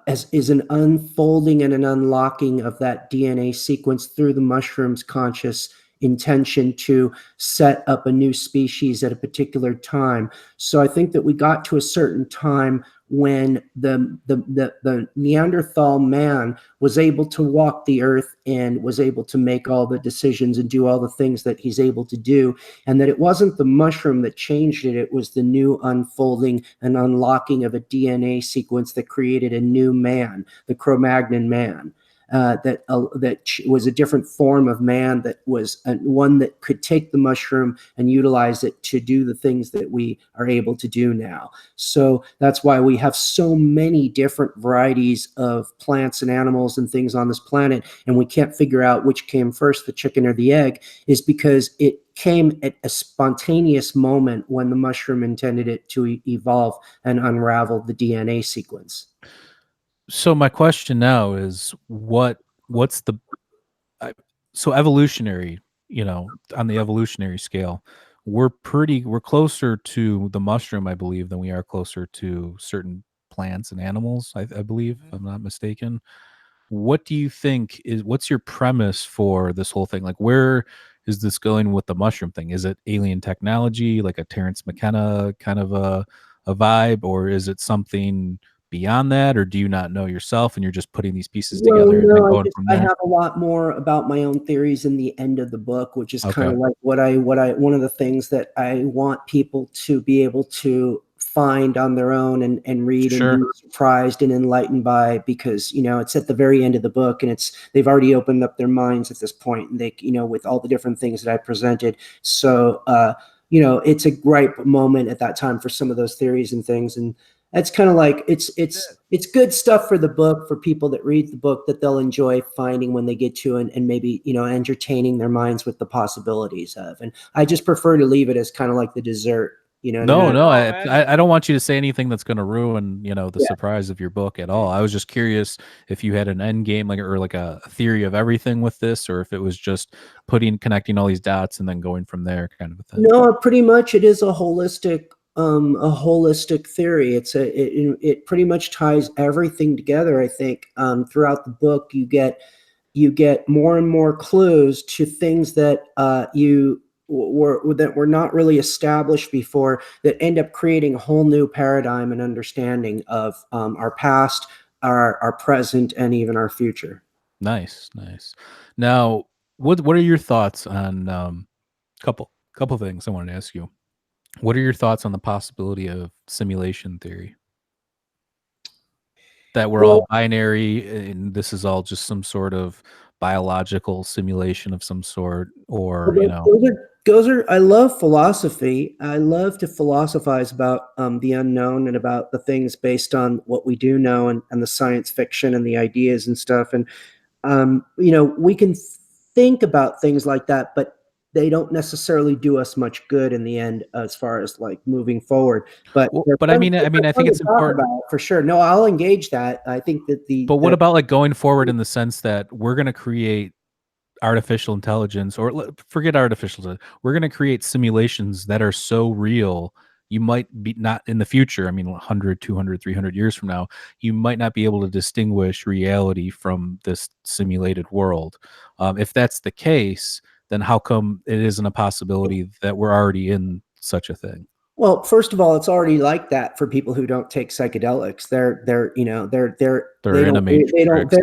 is an unfolding and an unlocking of that DNA sequence through the mushroom's conscious intention to set up a new species at a particular time. So I think that we got to a certain time when the Neanderthal man was able to walk the earth and was able to make all the decisions and do all the things that he's able to do, and that it wasn't the mushroom that changed it, it was the new unfolding and unlocking of a DNA sequence that created a new man, the Cro-Magnon man. That was a different form of man, that was one that could take the mushroom and utilize it to do the things that we are able to do now. So that's why we have so many different varieties of plants and animals and things on this planet, and we can't figure out which came first, the chicken or the egg, is because it came at a spontaneous moment when the mushroom intended it to evolve and unravel the DNA sequence. So my question now is what's the so evolutionary, on the evolutionary scale, we're closer to the mushroom, I believe, than we are closer to certain plants and animals, I believe, if I'm not mistaken. What do you think what's your premise for this whole thing? Like, where is this going with the mushroom thing? Is it alien technology, like a Terrence McKenna kind of a vibe, or is it something beyond that, or do you not know yourself and you're just putting these pieces Well, together and then no, going from I there? have a lot more about my own theories in the end of the book, which is kind Okay. of like what I one of the things that I want people to be able to find on their own and read and Sure. be surprised and enlightened by, because it's at the very end of the book, and they've already opened up their minds at this point, and they with all the different things that I presented. So it's a ripe moment at that time for some of those theories and things, and that's kind of like it's good stuff for the book, for people that read the book, that they'll enjoy finding when they get to, and maybe entertaining their minds with the possibilities of. And I just prefer to leave it as kind of like the dessert. You know what I No, mean? no, man. I don't want you to say anything that's going to ruin, the Yeah. surprise of your book at all. I was just curious if you had an end game, like, or like a theory of everything with this, or if it was just connecting all these dots and then going from there, kind of a thing. No, pretty much it is a holistic theory. It pretty much ties everything together. I think throughout the book you get more and more clues to things that were not really established before, that end up creating a whole new paradigm and understanding of our past, our present, and even our future. Nice, nice. Now, what are your thoughts on couple things I wanted to ask you. What are your thoughts on the possibility of simulation theory? That we're all Well, binary and this is all just some sort of biological simulation of some sort, or, those are. I love philosophy. I love to philosophize about the unknown and about the things based on what we do know, and the science fiction and the ideas and stuff. And we can think about things like that, but they don't necessarily do us much good in the end as far as like moving forward. But well, they're but fun, I mean, they're I fun think to it's talk important. about for sure. No, I'll engage that. I think that But what about, like, going forward in the sense that we're going to create artificial intelligence, or forget we're going to create simulations that are so real, you might be not in the future, I mean, 100, 200, 300 years from now, you might not be able to distinguish reality from this simulated world. If that's the case, then how come it isn't a possibility that we're already in such a thing? Well, first of all, it's already like that for people who don't take psychedelics. They're in a matrix.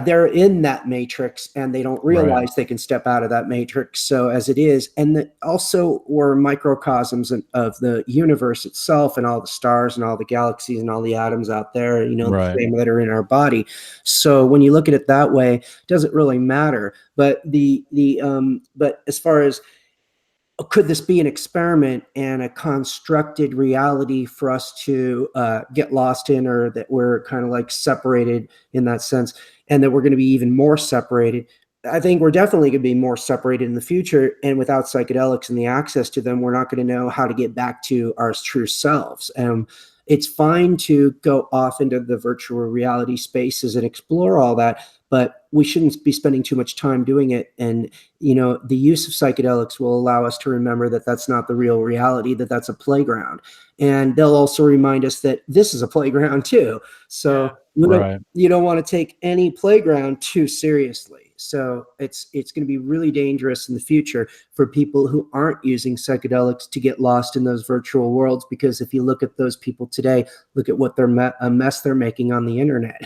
They're in that matrix, and they don't Right. realize they can step out of that matrix. So as it is, and also we're microcosms of the universe itself, and all the stars and all the galaxies and all the atoms out there, the Right. same that are in our body. So when you look at it that way, it doesn't really matter. But but as far as, could this be an experiment and a constructed reality for us to get lost in, or that we're kind of like separated in that sense, and that we're going to be even more separated? I think we're definitely going to be more separated in the future, and without psychedelics and the access to them, we're not going to know how to get back to our true selves. It's fine to go off into the virtual reality spaces and explore all that, but we shouldn't be spending too much time doing it. And the use of psychedelics will allow us to remember that that's not the real reality, that that's a playground. And they'll also remind us that this is a playground too. So Right. you don't want to take any playground too seriously. So it's going to be really dangerous in the future for people who aren't using psychedelics to get lost in those virtual worlds, because if you look at those people today, look at what a mess they're making on the internet.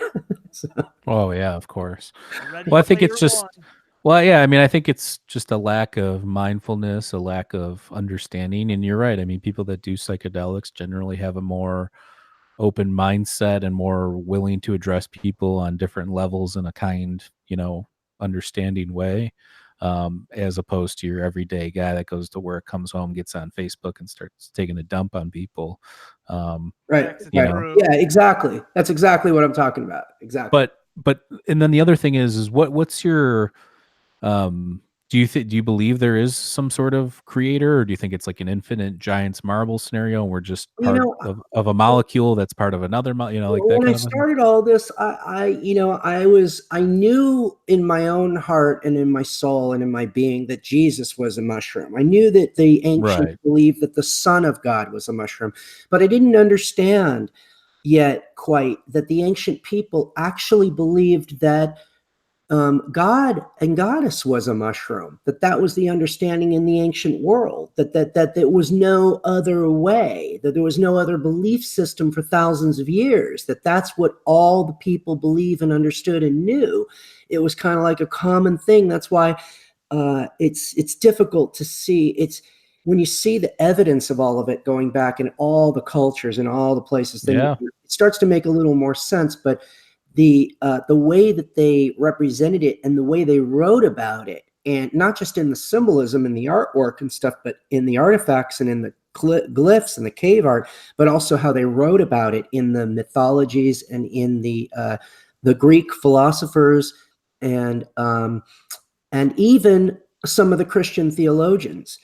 So. Oh yeah, of course. Ready Well, I think Player it's just One. well, yeah, I mean, I think it's just a lack of mindfulness, a lack of understanding, and you're right. I mean, people that do psychedelics generally have a more open mindset and more willing to address people on different levels in a kind, understanding way, as opposed to your everyday guy that goes to work, comes home, gets on Facebook, and starts taking a dump on people. Right. You Right. know, Yeah, exactly. That's exactly what I'm talking about. Exactly. but and then the other thing is what's your Do you believe there is some sort of creator, or do you think it's like an infinite giant's marble scenario and we're just You part know, of a molecule that's part of another like that when I kind of a thing? started all this, I knew in my own heart and in my soul and in my being that Jesus was a mushroom. I knew that the ancients Right. believed that the Son of God was a mushroom, but I didn't understand yet quite that the ancient people actually believed that God and Goddess was a mushroom. That was the understanding in the ancient world. That there was no other way. That there was no other belief system for thousands of years. That's what all the people believe and understood and knew. It was kind of like a common thing. That's why it's difficult to see. It's when you see the evidence of all of it going back in all the cultures and all the places, then Yeah. it starts to make a little more sense. But the way that they represented it and the way they wrote about it, and not just in the symbolism and the artwork and stuff, but in the artifacts and in the glyphs and the cave art, but also how they wrote about it in the mythologies and in the Greek philosophers and even some of the Christian theologians.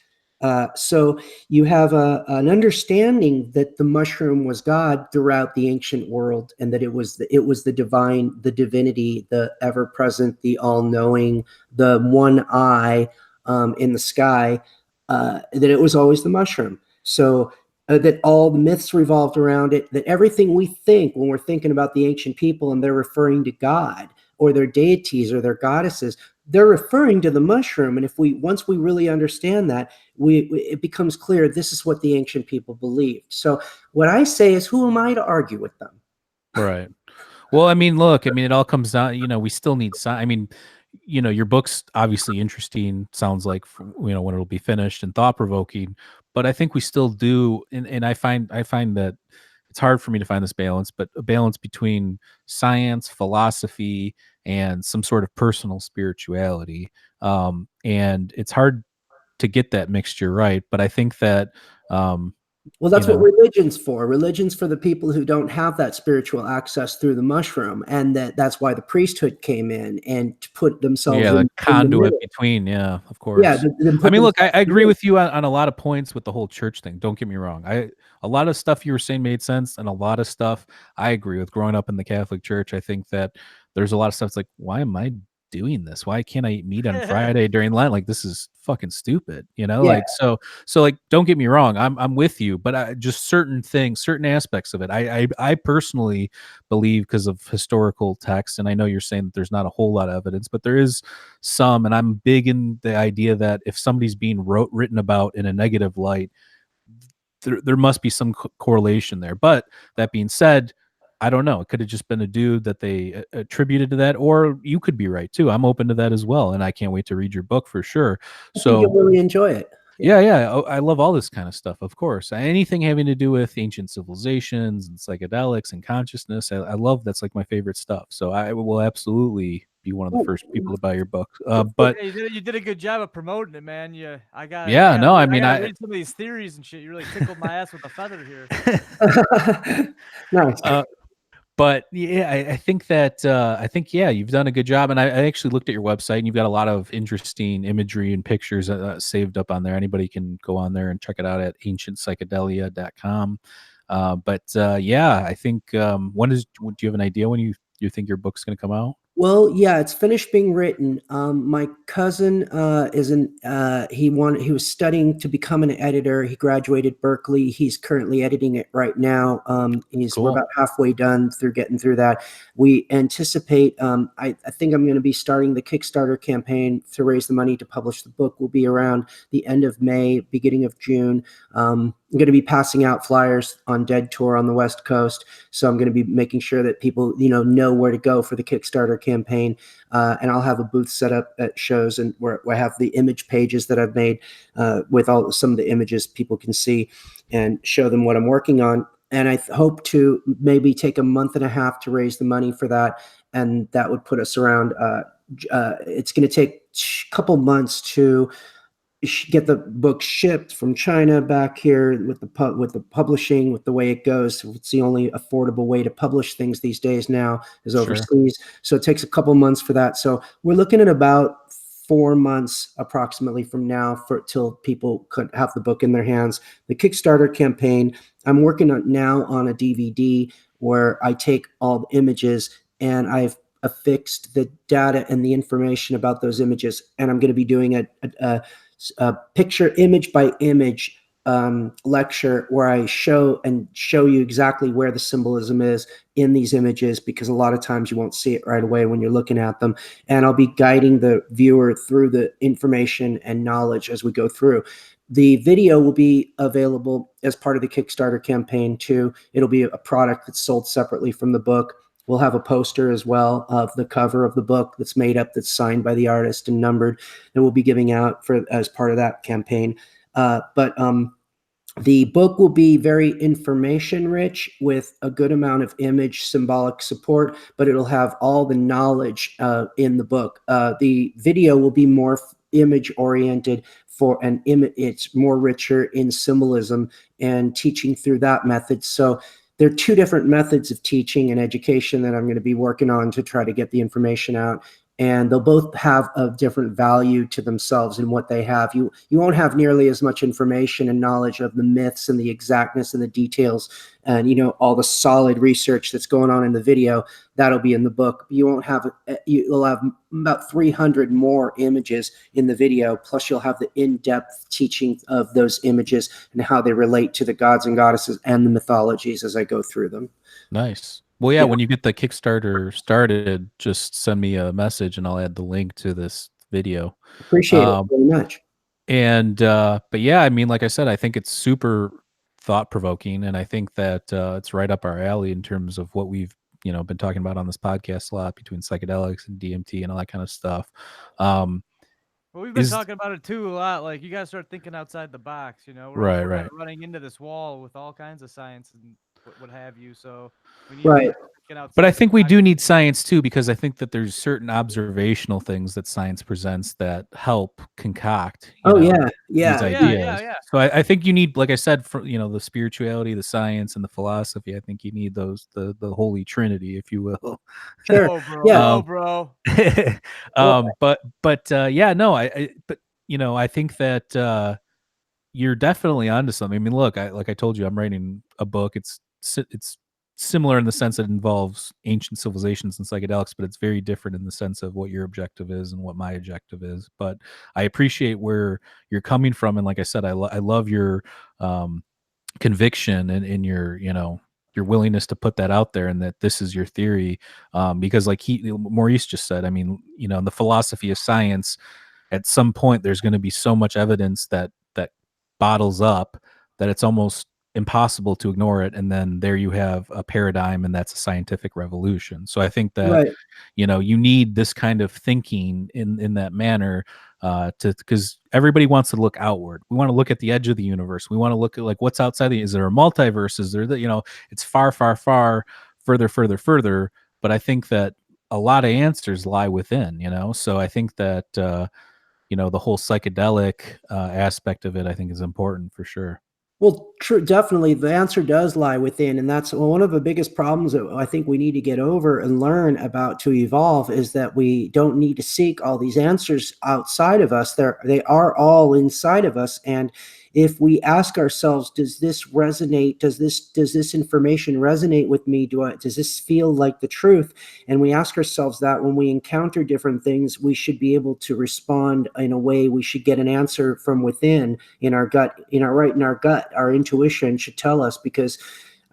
So you have an understanding that the mushroom was God throughout the ancient world, and that it was the divine, the divinity, the ever-present, the all-knowing, the one eye in the sky. That it was always the mushroom. So that all the myths revolved around it. That everything we think when we're thinking about the ancient people and they're referring to God or their deities or their goddesses, they're referring to the mushroom. And once we really understand that, it becomes clear this is what the ancient people believed. So what I say is, who am I to argue with them? Right. Well, I mean, look, I mean, it all comes down, we still need I mean, your book's obviously interesting, sounds like, when it'll be finished and thought provoking, but I think we still do. And I find that it's hard for me to find this balance, but a balance between science, philosophy, and some sort of personal spirituality. And it's hard to get that mixture right. But I think that, um, Well, you that's what know, religion's for. Religion's for the people who don't have that spiritual access through the mushroom, and that's why the priesthood came in and to put themselves Yeah, the in the conduit middle. between, yeah, of Yeah, course. then I put mean, look, I themselves in the agree middle. with you on a lot of points with the whole church thing. Don't get me wrong. A lot of stuff you were saying made sense, and a lot of stuff I agree with. Growing up in the Catholic Church, I think that there's a lot of stuff that's like, why am I doing this? Why can't I eat meat on Friday during Lent? Like, this is fucking stupid, Yeah, Like, so like, don't get me wrong. I'm with you, but just certain things, certain aspects of it. I personally believe, because of historical text, and I know you're saying that there's not a whole lot of evidence, but there is some. And I'm big in the idea that if somebody's being written about in a negative light, there must be some correlation there. But that being said, I don't know. It could have just been a dude that they attributed to that, or you could be right too. I'm open to that as well, and I can't wait to read your book for sure. I think you'll So really enjoy it. Yeah. yeah, yeah, I love all this kind of stuff, of course. Anything having to do with ancient civilizations and psychedelics and consciousness, I love. That's like my favorite stuff. So I will absolutely be one of the first people to buy your book. But Hey, you did a good job of promoting it, man. I gotta, I yeah, gotta, no, I read, I mean, gotta read some of these theories and shit. You really tickled my ass with a feather here. Nice. But yeah, I think that yeah, you've done a good job. And I actually looked at your website, and you've got a lot of interesting imagery and pictures saved up on there. Anybody can go on there and check it out at ancientpsychedelia.com. Yeah, I think, do you have an idea when you think your book's going to come out? Well, yeah, it's finished being written. My cousin he was studying to become an editor. He graduated Berkeley. He's currently editing it right now. We're Cool. about halfway done getting through that. We anticipate. I think I'm going to be starting the Kickstarter campaign to raise the money to publish the book. Will be around the end of May, beginning of June. I'm going to be passing out flyers on Dead Tour on the West Coast. So I'm going to be making sure that people, know where to go for the Kickstarter campaign. And I'll have a booth set up at shows, and where I have the image pages that I've made with some of the images people can see, and show them what I'm working on. And I hope to maybe take a month and a half to raise the money for that. And that would put us around, it's going to take a couple months to get the book shipped from China back here with the publishing, with the way it goes. It's the only affordable way to publish things these days now is Sure. overseas. So it takes a couple months for that. So we're looking at about 4 months approximately from now till people could have the book in their hands. The Kickstarter campaign, I'm working on now on a DVD where I take all the images and I've affixed the data and the information about those images. And I'm going to be doing a picture image by image lecture where I show you exactly where the symbolism is in these images, because a lot of times you won't see it right away when you're looking at them. And I'll be guiding the viewer through the information and knowledge as we go through. The video will be available as part of the Kickstarter campaign too. It'll be a product that's sold separately from the book. We'll have a poster as well of the cover of the book that's made up, that's signed by the artist and numbered, that we'll be giving out as part of that campaign. But the book will be very information rich with a good amount of image symbolic support, but it'll have all the knowledge in the book. The video will be more image oriented it's more richer in symbolism and teaching through that method. So there are two different methods of teaching and education that I'm going to be working on to try to get the information out. And they'll both have a different value to themselves in what they have. You won't have nearly as much information and knowledge of the myths and the exactness and the details and, you know, all the solid research that's going on in the video. That'll be in the book. You won't have, you'll have about 300 more images in the video. Plus you'll have the in-depth teaching of those images and how they relate to the gods and goddesses and the mythologies as I go through them. Nice. Well, yeah, when you get the Kickstarter started, just send me a message and I'll add the link to this video. Appreciate it very much. And, but yeah, I mean, like I said, I think it's super thought provoking. And I think that it's right up our alley in terms of what we've, you know, been talking about on this podcast a lot between psychedelics and DMT and all that kind of stuff. Well, we've been talking about it too a lot. Like, you guys start thinking outside the box, you know, we're right. running into this wall with all kinds of science and what have you. So we need right. But I think we do need science too, because I think that there's certain observational things that science presents that help concoct these ideas. Yeah. So I think you need, like I said, for, you know, the spirituality, the science, and the philosophy. I think you need those, the holy trinity, if you will. Sure. Oh, bro. Yeah. Bro. But yeah, no, but you know, I think that you're definitely onto something. I mean, look, like I told you, I'm writing a book. It's similar in the sense that it involves ancient civilizations and psychedelics, but it's very different in the sense of what your objective is and what my objective is. But I appreciate where you're coming from, and like I said, I love your conviction and your, you know, your willingness to put that out there and that this is your theory, because like Maurice just said, I mean, you know, in the philosophy of science, at some point there's going to be so much evidence that bottles up that it's almost impossible to ignore it, and then there you have a paradigm, and that's a scientific revolution. So I think that you know, you need this kind of thinking in that manner, because everybody wants to look outward. We want to look at the edge of the universe. We want to look at like what's outside is there a multiverse? Is there you know, it's far further, but I think that a lot of answers lie within, you know. So I think that you know, the whole psychedelic aspect of it, I think, is important for sure. Well, true, definitely. The answer does lie within. And that's one of the biggest problems that I think we need to get over and learn about to evolve, is that we don't need to seek all these answers outside of us. They are all inside of us. And if we ask ourselves, does this resonate? Does this information resonate with me? Does this feel like the truth? And we ask ourselves that when we encounter different things, we should be able to respond in a way. We should get an answer from within, in our gut, in our gut. Our intuition should tell us, because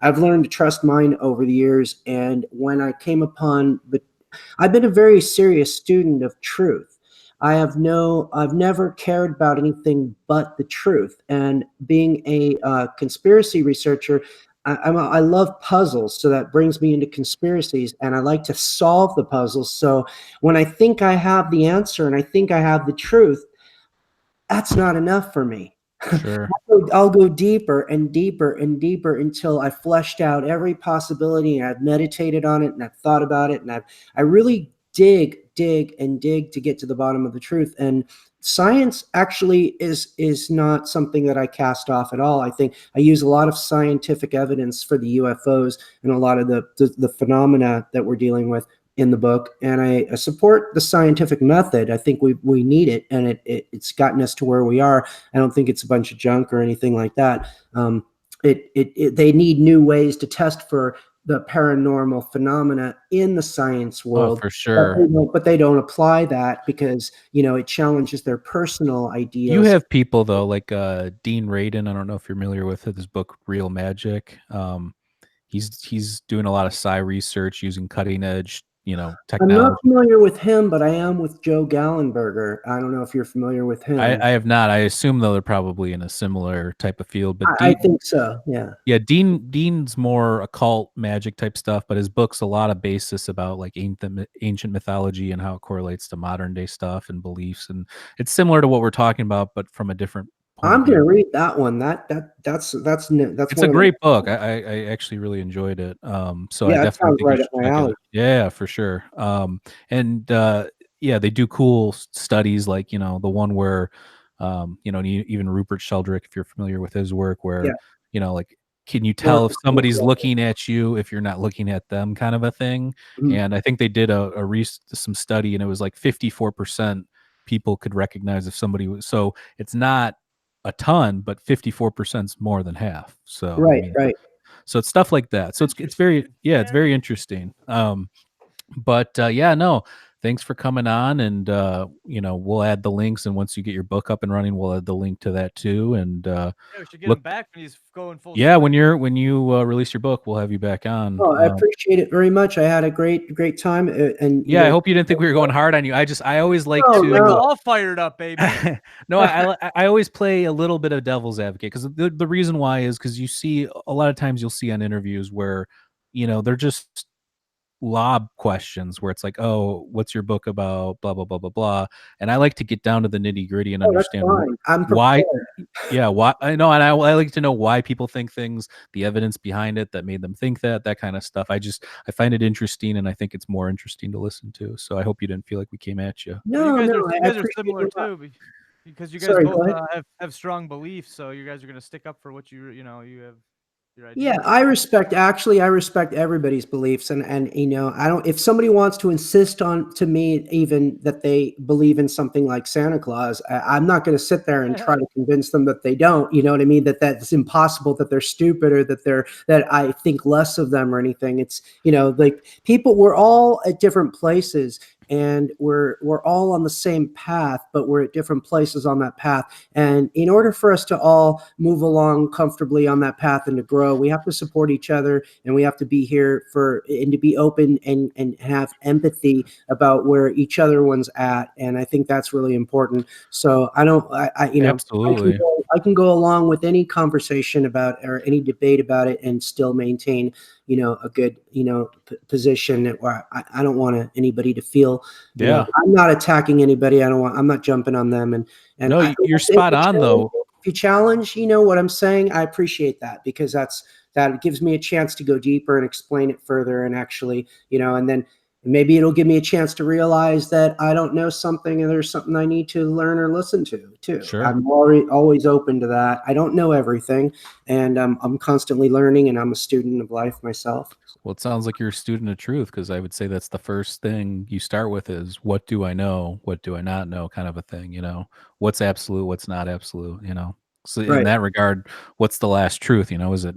I've learned to trust mine over the years. And when I came upon I've been a very serious student of truth. I've never cared about anything but the truth. And being a conspiracy researcher, I love puzzles. So that brings me into conspiracies, and I like to solve the puzzles. So when I think I have the answer and I think I have the truth, that's not enough for me. Sure. I'll go deeper and deeper and deeper until I fleshed out every possibility, and I've meditated on it and I've thought about it, and I really dig to get to the bottom of the truth. And science actually is not something that I cast off at all. I think I use a lot of scientific evidence for the UFOs and a lot of the phenomena that we're dealing with. in the book, and I support the scientific method. I think we need it, and it's gotten us to where we are. I don't think it's a bunch of junk or anything like that. They need new ways to test for the paranormal phenomena in the science world. Oh, for sure. But they don't apply that because, it challenges their personal ideas. You have people though, like Dean Radin. I don't know if you're familiar with his book Real Magic. He's doing a lot of psi research using cutting edge, technology. I'm not familiar with him, but I am with Joe Gallenberger. I don't know if you're familiar with him. I have not. I assume though they're probably in a similar type of field, but I think so. Yeah. Yeah, Dean's more occult magic type stuff, but his book's a lot of basis about like ancient mythology and how it correlates to modern day stuff and beliefs, and it's similar to what we're talking about, but from a different point I'm of view. gonna read that one. That's It's a great book. I actually really enjoyed it. So yeah, I that definitely sounds think right you up should my check alley. it. Yeah, for sure. And yeah, they do cool studies like the one where even Rupert Sheldrake, if you're familiar with his work, where like, can you tell if somebody's looking at you if you're not looking at them, kind of a thing. Mhm. And I think they did some study, and it was like 54% people could recognize if somebody was. So it's not a ton, but 54% is more than half. So Right, right. so it's stuff like that. So it's very it's very interesting. But yeah, no, thanks for coming on, and we'll add the links, and once you get your book up and running, we'll add the link to that too. And Yeah, we should get him back when he's going full. Yeah, when you release your book, we'll have you back on. Oh, I appreciate it very much. I had a great time, and yeah, I hope you didn't think we were going hard on you. I always like to. We're all fired up, baby. No, I always play a little bit of devil's advocate, because the reason why is because you see a lot of times you'll see on interviews where they're just lob questions where it's like, oh, what's your book about, blah blah blah blah blah, and I like to get down to the nitty gritty and understand why. Yeah, why. I know, and I like to know why people think things, the evidence behind it that made them think that kind of stuff. I find it interesting, and I think it's more interesting to listen to. So I hope you didn't feel like we came at you. No, you guys are similar too, because you guys both have strong beliefs, so you guys are gonna stick up for what you have. Yeah, I respect everybody's beliefs, and I don't, if somebody wants to insist on to me even that they believe in something like Santa Claus, I'm not going to sit there and try to convince them that they don't. You know what I mean? That's impossible, that they're stupid, or that I think less of them or anything. It's like people, we're all at different places, and we're all on the same path, but we're at different places on that path. And in order for us to all move along comfortably on that path and to grow, we have to support each other, and we have to be here and to be open and have empathy about where each other one's at. And I think that's really important. So Absolutely. I can go along with any conversation about, or any debate about it, and still maintain a good position where I don't want anybody to feel I'm not attacking anybody. I'm not jumping on them. And no, you're spot on though. If you challenge what I'm saying, I appreciate that, because that gives me a chance to go deeper and explain it further, and actually and then maybe it'll give me a chance to realize that I don't know something, and there's something I need to learn or listen to too. Sure. I'm always open to that. I don't know everything, and I'm constantly learning, and I'm a student of life myself. Well, it sounds like you're a student of truth, because I would say that's the first thing you start with is, what do I know? What do I not know? Kind of a thing, what's absolute, what's not absolute, So in that regard, what's the last truth? Is it,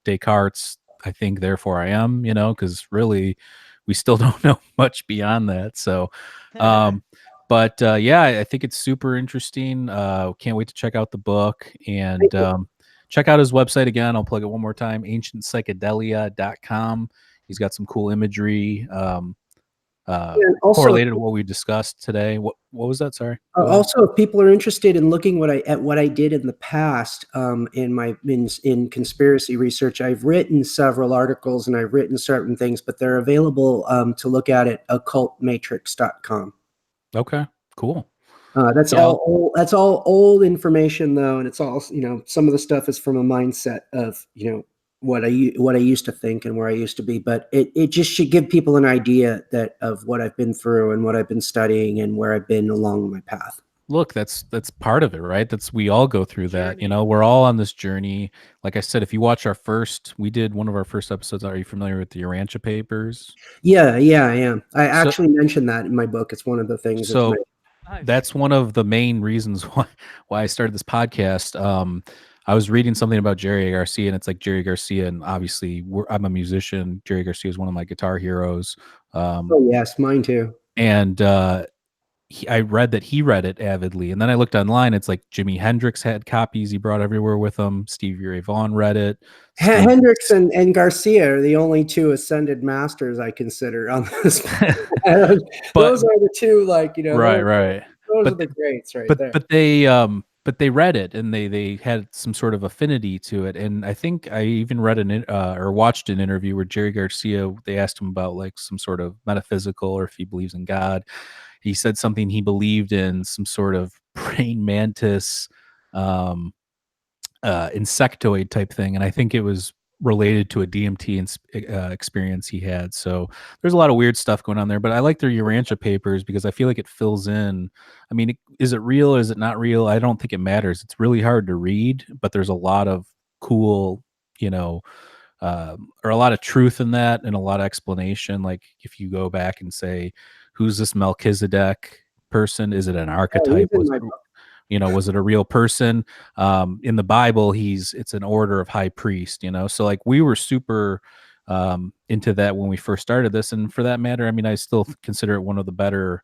Descartes, I think, therefore I am, because really we still don't know much beyond that. So, but yeah, I think it's super interesting. Can't wait to check out the book, and check out his website again. I'll plug it one more time, ancientpsychedelia.com. He's got some cool imagery correlated to what we discussed today. What was that? Sorry. Also, if people are interested in looking at what I did in the past, in conspiracy research, I've written several articles, and I've written certain things, but they're available to look at occultmatrix.com. Okay, cool. That's all old information though, and it's all some of the stuff is from a mindset of what I used to think and where I used to be, but it just should give people an idea of what I've been through and what I've been studying and where I've been along my path. look, that's part of it, right? We all go through that, we're all on this journey. Like I said, if you watch we did one of our first episodes. Are you familiar with the Urantia Papers? Yeah, I am. I actually mentioned that in my book. It's one of the things that's nice. That's one of the main reasons why I started this podcast. I was reading something about Jerry Garcia, and it's like Jerry Garcia, and obviously I'm a musician. Jerry Garcia is one of my guitar heroes. Oh yes, mine too. And I read that he read it avidly, and then I looked online. It's like Jimi Hendrix had copies he brought everywhere with him. Stevie Ray Vaughan read it. Hendrix and Garcia are the only two ascended masters I consider on this. Those are the two, right. Those are the greats, right there. But they read it, and they had some sort of affinity to it. And I think I even read or watched an interview where Jerry Garcia, they asked him about like some sort of metaphysical, or if he believes in God. He said something, he believed in some sort of praying mantis, insectoid type thing, and I think it was related to a DMT experience he had. So there's a lot of weird stuff going on there, but I like their Urantia Papers because I feel like it fills in. I mean, is it real? Is it not real? I don't think it matters. It's really hard to read, but there's a lot of cool, or a lot of truth in that, and a lot of explanation. Like if you go back and say, who's this Melchizedek person? Is it an archetype? Was it a real person? In the Bible, it's an order of high priest, so like we were super into that when we first started this. And for that matter, I mean, I still consider it one of the better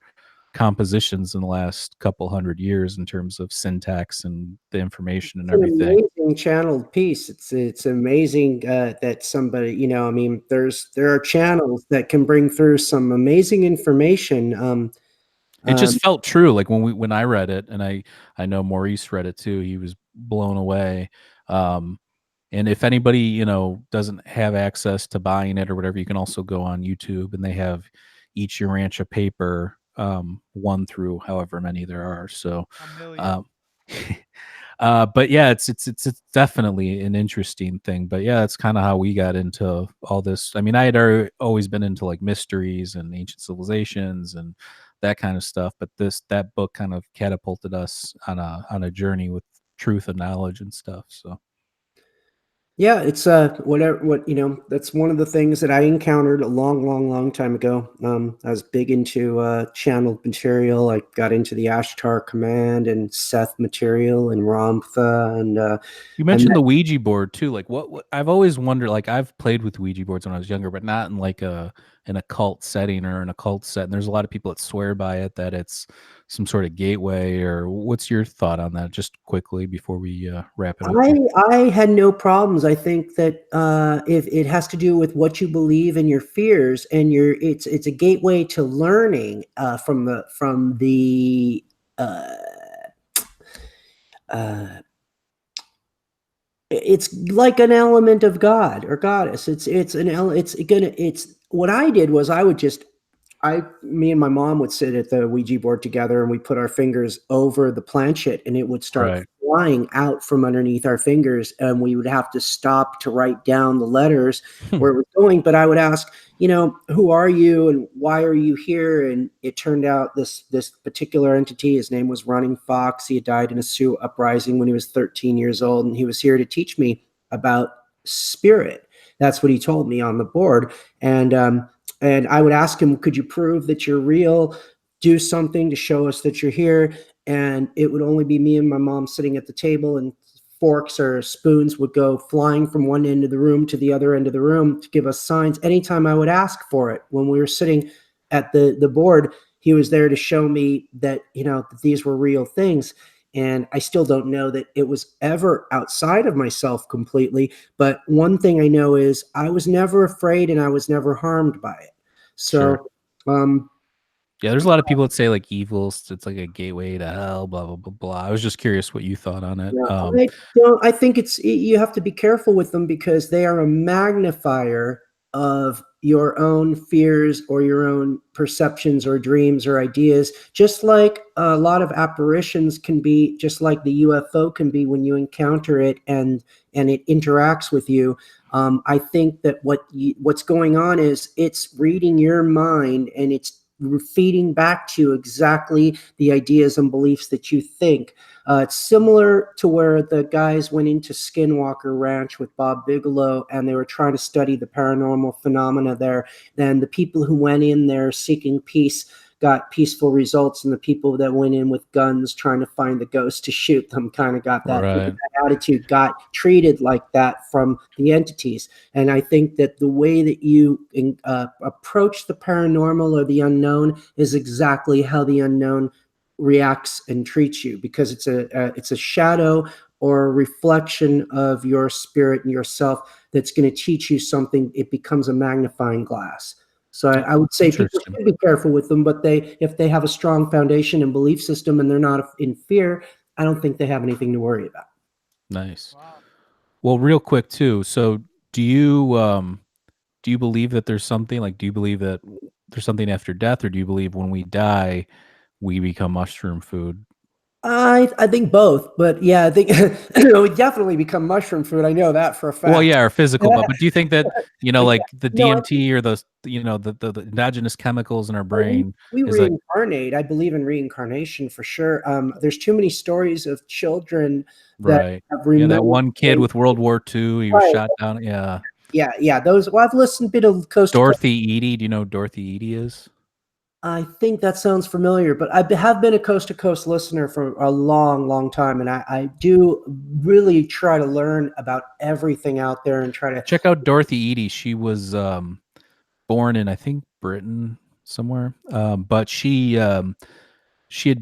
compositions in the last couple hundred years in terms of syntax and the information and everything. An amazing channeled piece. It's amazing that somebody, I mean, there are channels that can bring through some amazing information. It just felt true. Like when I read it, and I know Maurice read it too, he was blown away. And if anybody, doesn't have access to buying it or whatever, you can also go on YouTube, and they have each Urantia paper, 1 through however many there are. So, but yeah, it's definitely an interesting thing. But yeah, that's kind of how we got into all this. I mean, I had always been into like mysteries and ancient civilizations and that kind of stuff, but that book kind of catapulted us on a journey with truth and knowledge and stuff. So yeah, it's that's one of the things that I encountered a long time ago. I was big into channeled material. I got into the Ashtar command and Seth material and Ramtha, and you mentioned the Ouija board too. Like what I've always wondered, like I've played with Ouija boards when I was younger, but not in like an occult setting or an occult set. And there's a lot of people that swear by it, that it's some sort of gateway. Or what's your thought on that, just quickly before we wrap it up? I had no problems. I think that if it has to do with what you believe and your fears, and it's a gateway to learning from the it's like an element of God or goddess. It's what I did was me and my mom would sit at the Ouija board together, and we put our fingers over the planchette, and it would start flying out from underneath our fingers, and we would have to stop to write down the letters where it was going. But I would ask, who are you and why are you here? And it turned out this particular entity, his name was Running Fox. He had died in a Sioux uprising when he was 13 years old, and he was here to teach me about spirit. That's what he told me on the board. And I would ask him, could you prove that you're real? Do something to show us that you're here. And it would only be me and my mom sitting at the table, and forks or spoons would go flying from one end of the room to the other end of the room to give us signs anytime I would ask for it. When we were sitting at the board, he was there to show me that, that these were real things. And I still don't know that it was ever outside of myself completely. But one thing I know is I was never afraid, and I was never harmed by it. So, yeah, there's a lot of people that say like evils, it's like a gateway to hell, blah, blah, blah, blah. I was just curious what you thought on it. I think you have to be careful with them, because they are a magnifier of your own fears or your own perceptions or dreams or ideas, just like a lot of apparitions can be, just like the UFO can be when you encounter it and it interacts with you. I think that what's going on is it's reading your mind, and it's feeding back to you exactly the ideas and beliefs that you think. It's similar to where the guys went into Skinwalker Ranch with Bob Bigelow, and they were trying to study the paranormal phenomena there. Then the people who went in there seeking peace got peaceful results, and the people that went in with guns trying to find the ghost to shoot them kind of got that, Right. that attitude, got treated like that from the entities. And I think that the way that you approach the paranormal or the unknown is exactly how the unknown reacts and treats you, because it's a shadow or a reflection of your spirit and yourself that's going to teach you something. It becomes a magnifying glass. So I would say people should be careful with them, but if they have a strong foundation and belief system and they're not in fear, I don't think they have anything to worry about. Nice. Wow. Well, real quick too. So do you believe that there's something, like, do you believe that there's something after death, or do you believe when we die, we become mushroom food? I think both, but yeah, I think it would definitely become mushroom food. I know that for a fact. Well, yeah, or physical, but do you think that, like the No, DMT or the the endogenous chemicals in our brain we is like, reincarnate. I believe in reincarnation for sure. There's too many stories of children that right? have Yeah, remembered that one kid things. with World War II, he was Right. shot down. Yeah, Yeah. Those. Well, I've listened a bit of Coast to Coast. Dorothy Eady. Do you know who Dorothy Eady is? I think that sounds familiar, but I have been a Coast to Coast listener for a long, long time, and I do really try to learn about everything out there and try to Check out Dorothy Eady. She was born in, I think, Britain somewhere, but she had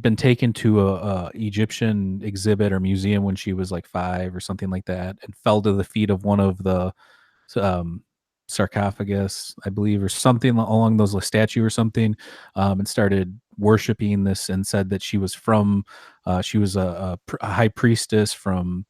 been taken to a Egyptian exhibit or museum when she was like 5 or something like that, and fell to the feet of one of the um, sarcophagus, I believe, or something along those, like statue or something, and started worshiping this, and said that she was from, she was a high priestess from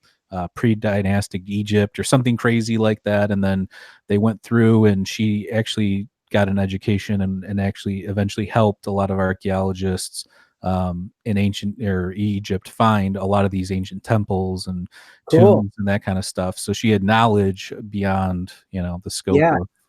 pre-dynastic Egypt or something crazy like that. And then they went through, and she actually got an education, and actually eventually helped a lot of archaeologists in ancient or Egypt find a lot of these ancient temples and tombs and that kind of stuff. So she had knowledge beyond, the scope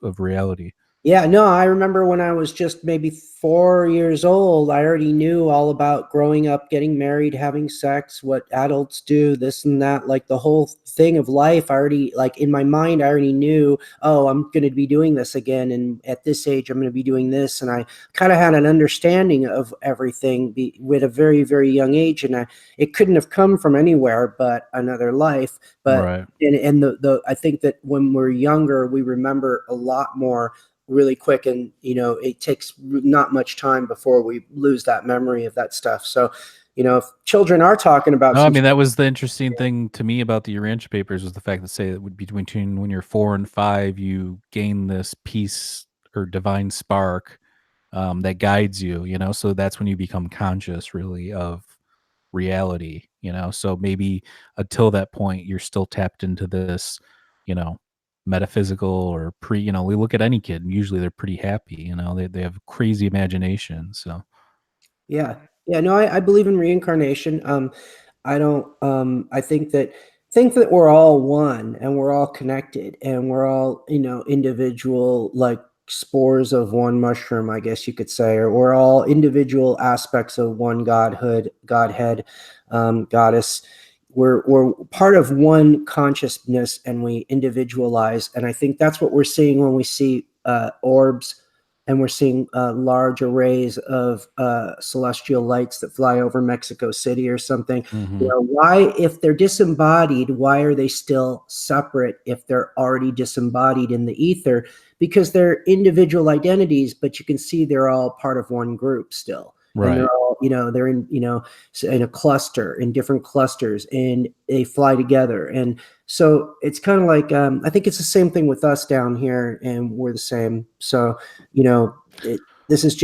of reality. Yeah, no, I remember when I was just maybe 4 years old, I already knew all about growing up, getting married, having sex, what adults do, this and that, like the whole thing of life. I already, like in my mind, I already knew, oh, I'm going to be doing this again. And at this age, I'm going to be doing this. And I kind of had an understanding of everything with a very, very young age. And it couldn't have come from anywhere but another life. But, right. And I think that when we're younger, we remember a lot more really quick, and it takes not much time before we lose that memory of that stuff. So if children are talking about I mean, that was the interesting thing to me about the Urantia Papers, was the fact that, say, that would be between when you're 4 and 5, you gain this peace or divine spark that guides you, so that's when you become conscious really of reality, so maybe until that point you're still tapped into this, metaphysical or we look at any kid and usually they're pretty happy, they have crazy imagination. So yeah, no, I believe in reincarnation. I don't I think that we're all one, and we're all connected, and we're all individual, like spores of one mushroom, I guess you could say, or we're all individual aspects of one godhead, goddess. We're part of one consciousness, and we individualize. And I think that's what we're seeing when we see orbs, and we're seeing large arrays of celestial lights that fly over Mexico City or something. mm-hmm. Why, if they're disembodied, why are they still separate if they're already disembodied in the ether? Because they're individual identities, but you can see they're all part of one group still. Right. And they're all, they're in a cluster, in different clusters, and they fly together. And so it's kind of like, I think it's the same thing with us down here, and we're the same. So, this is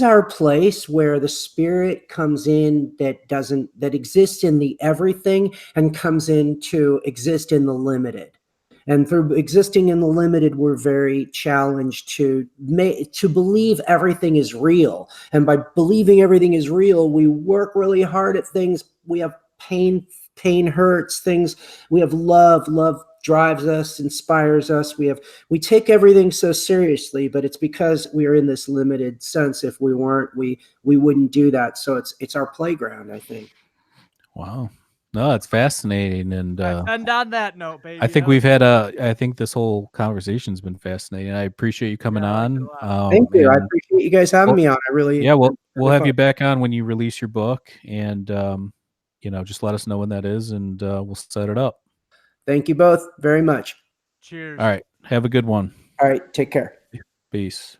our place where the spirit comes in, that exists in the everything, and comes in to exist in the limited. And through existing in the limited, we're very challenged to believe everything is real. And by believing everything is real, we work really hard at things. We have pain hurts, things. We have love. Love drives us, inspires us. We take everything so seriously, but it's because we are in this limited sense. If we weren't, we wouldn't do that. So it's our playground, I think. Wow. No, it's fascinating. And and on that note, baby, I think we've had I think this whole conversation's been fascinating. I appreciate you coming on. Thank you. I appreciate you guys having me on. I really, yeah, we'll have you back on when you release your book, and just let us know when that is, and we'll set it up. Thank you both very much. Cheers. All right. Have a good one. All right. Take care. Peace.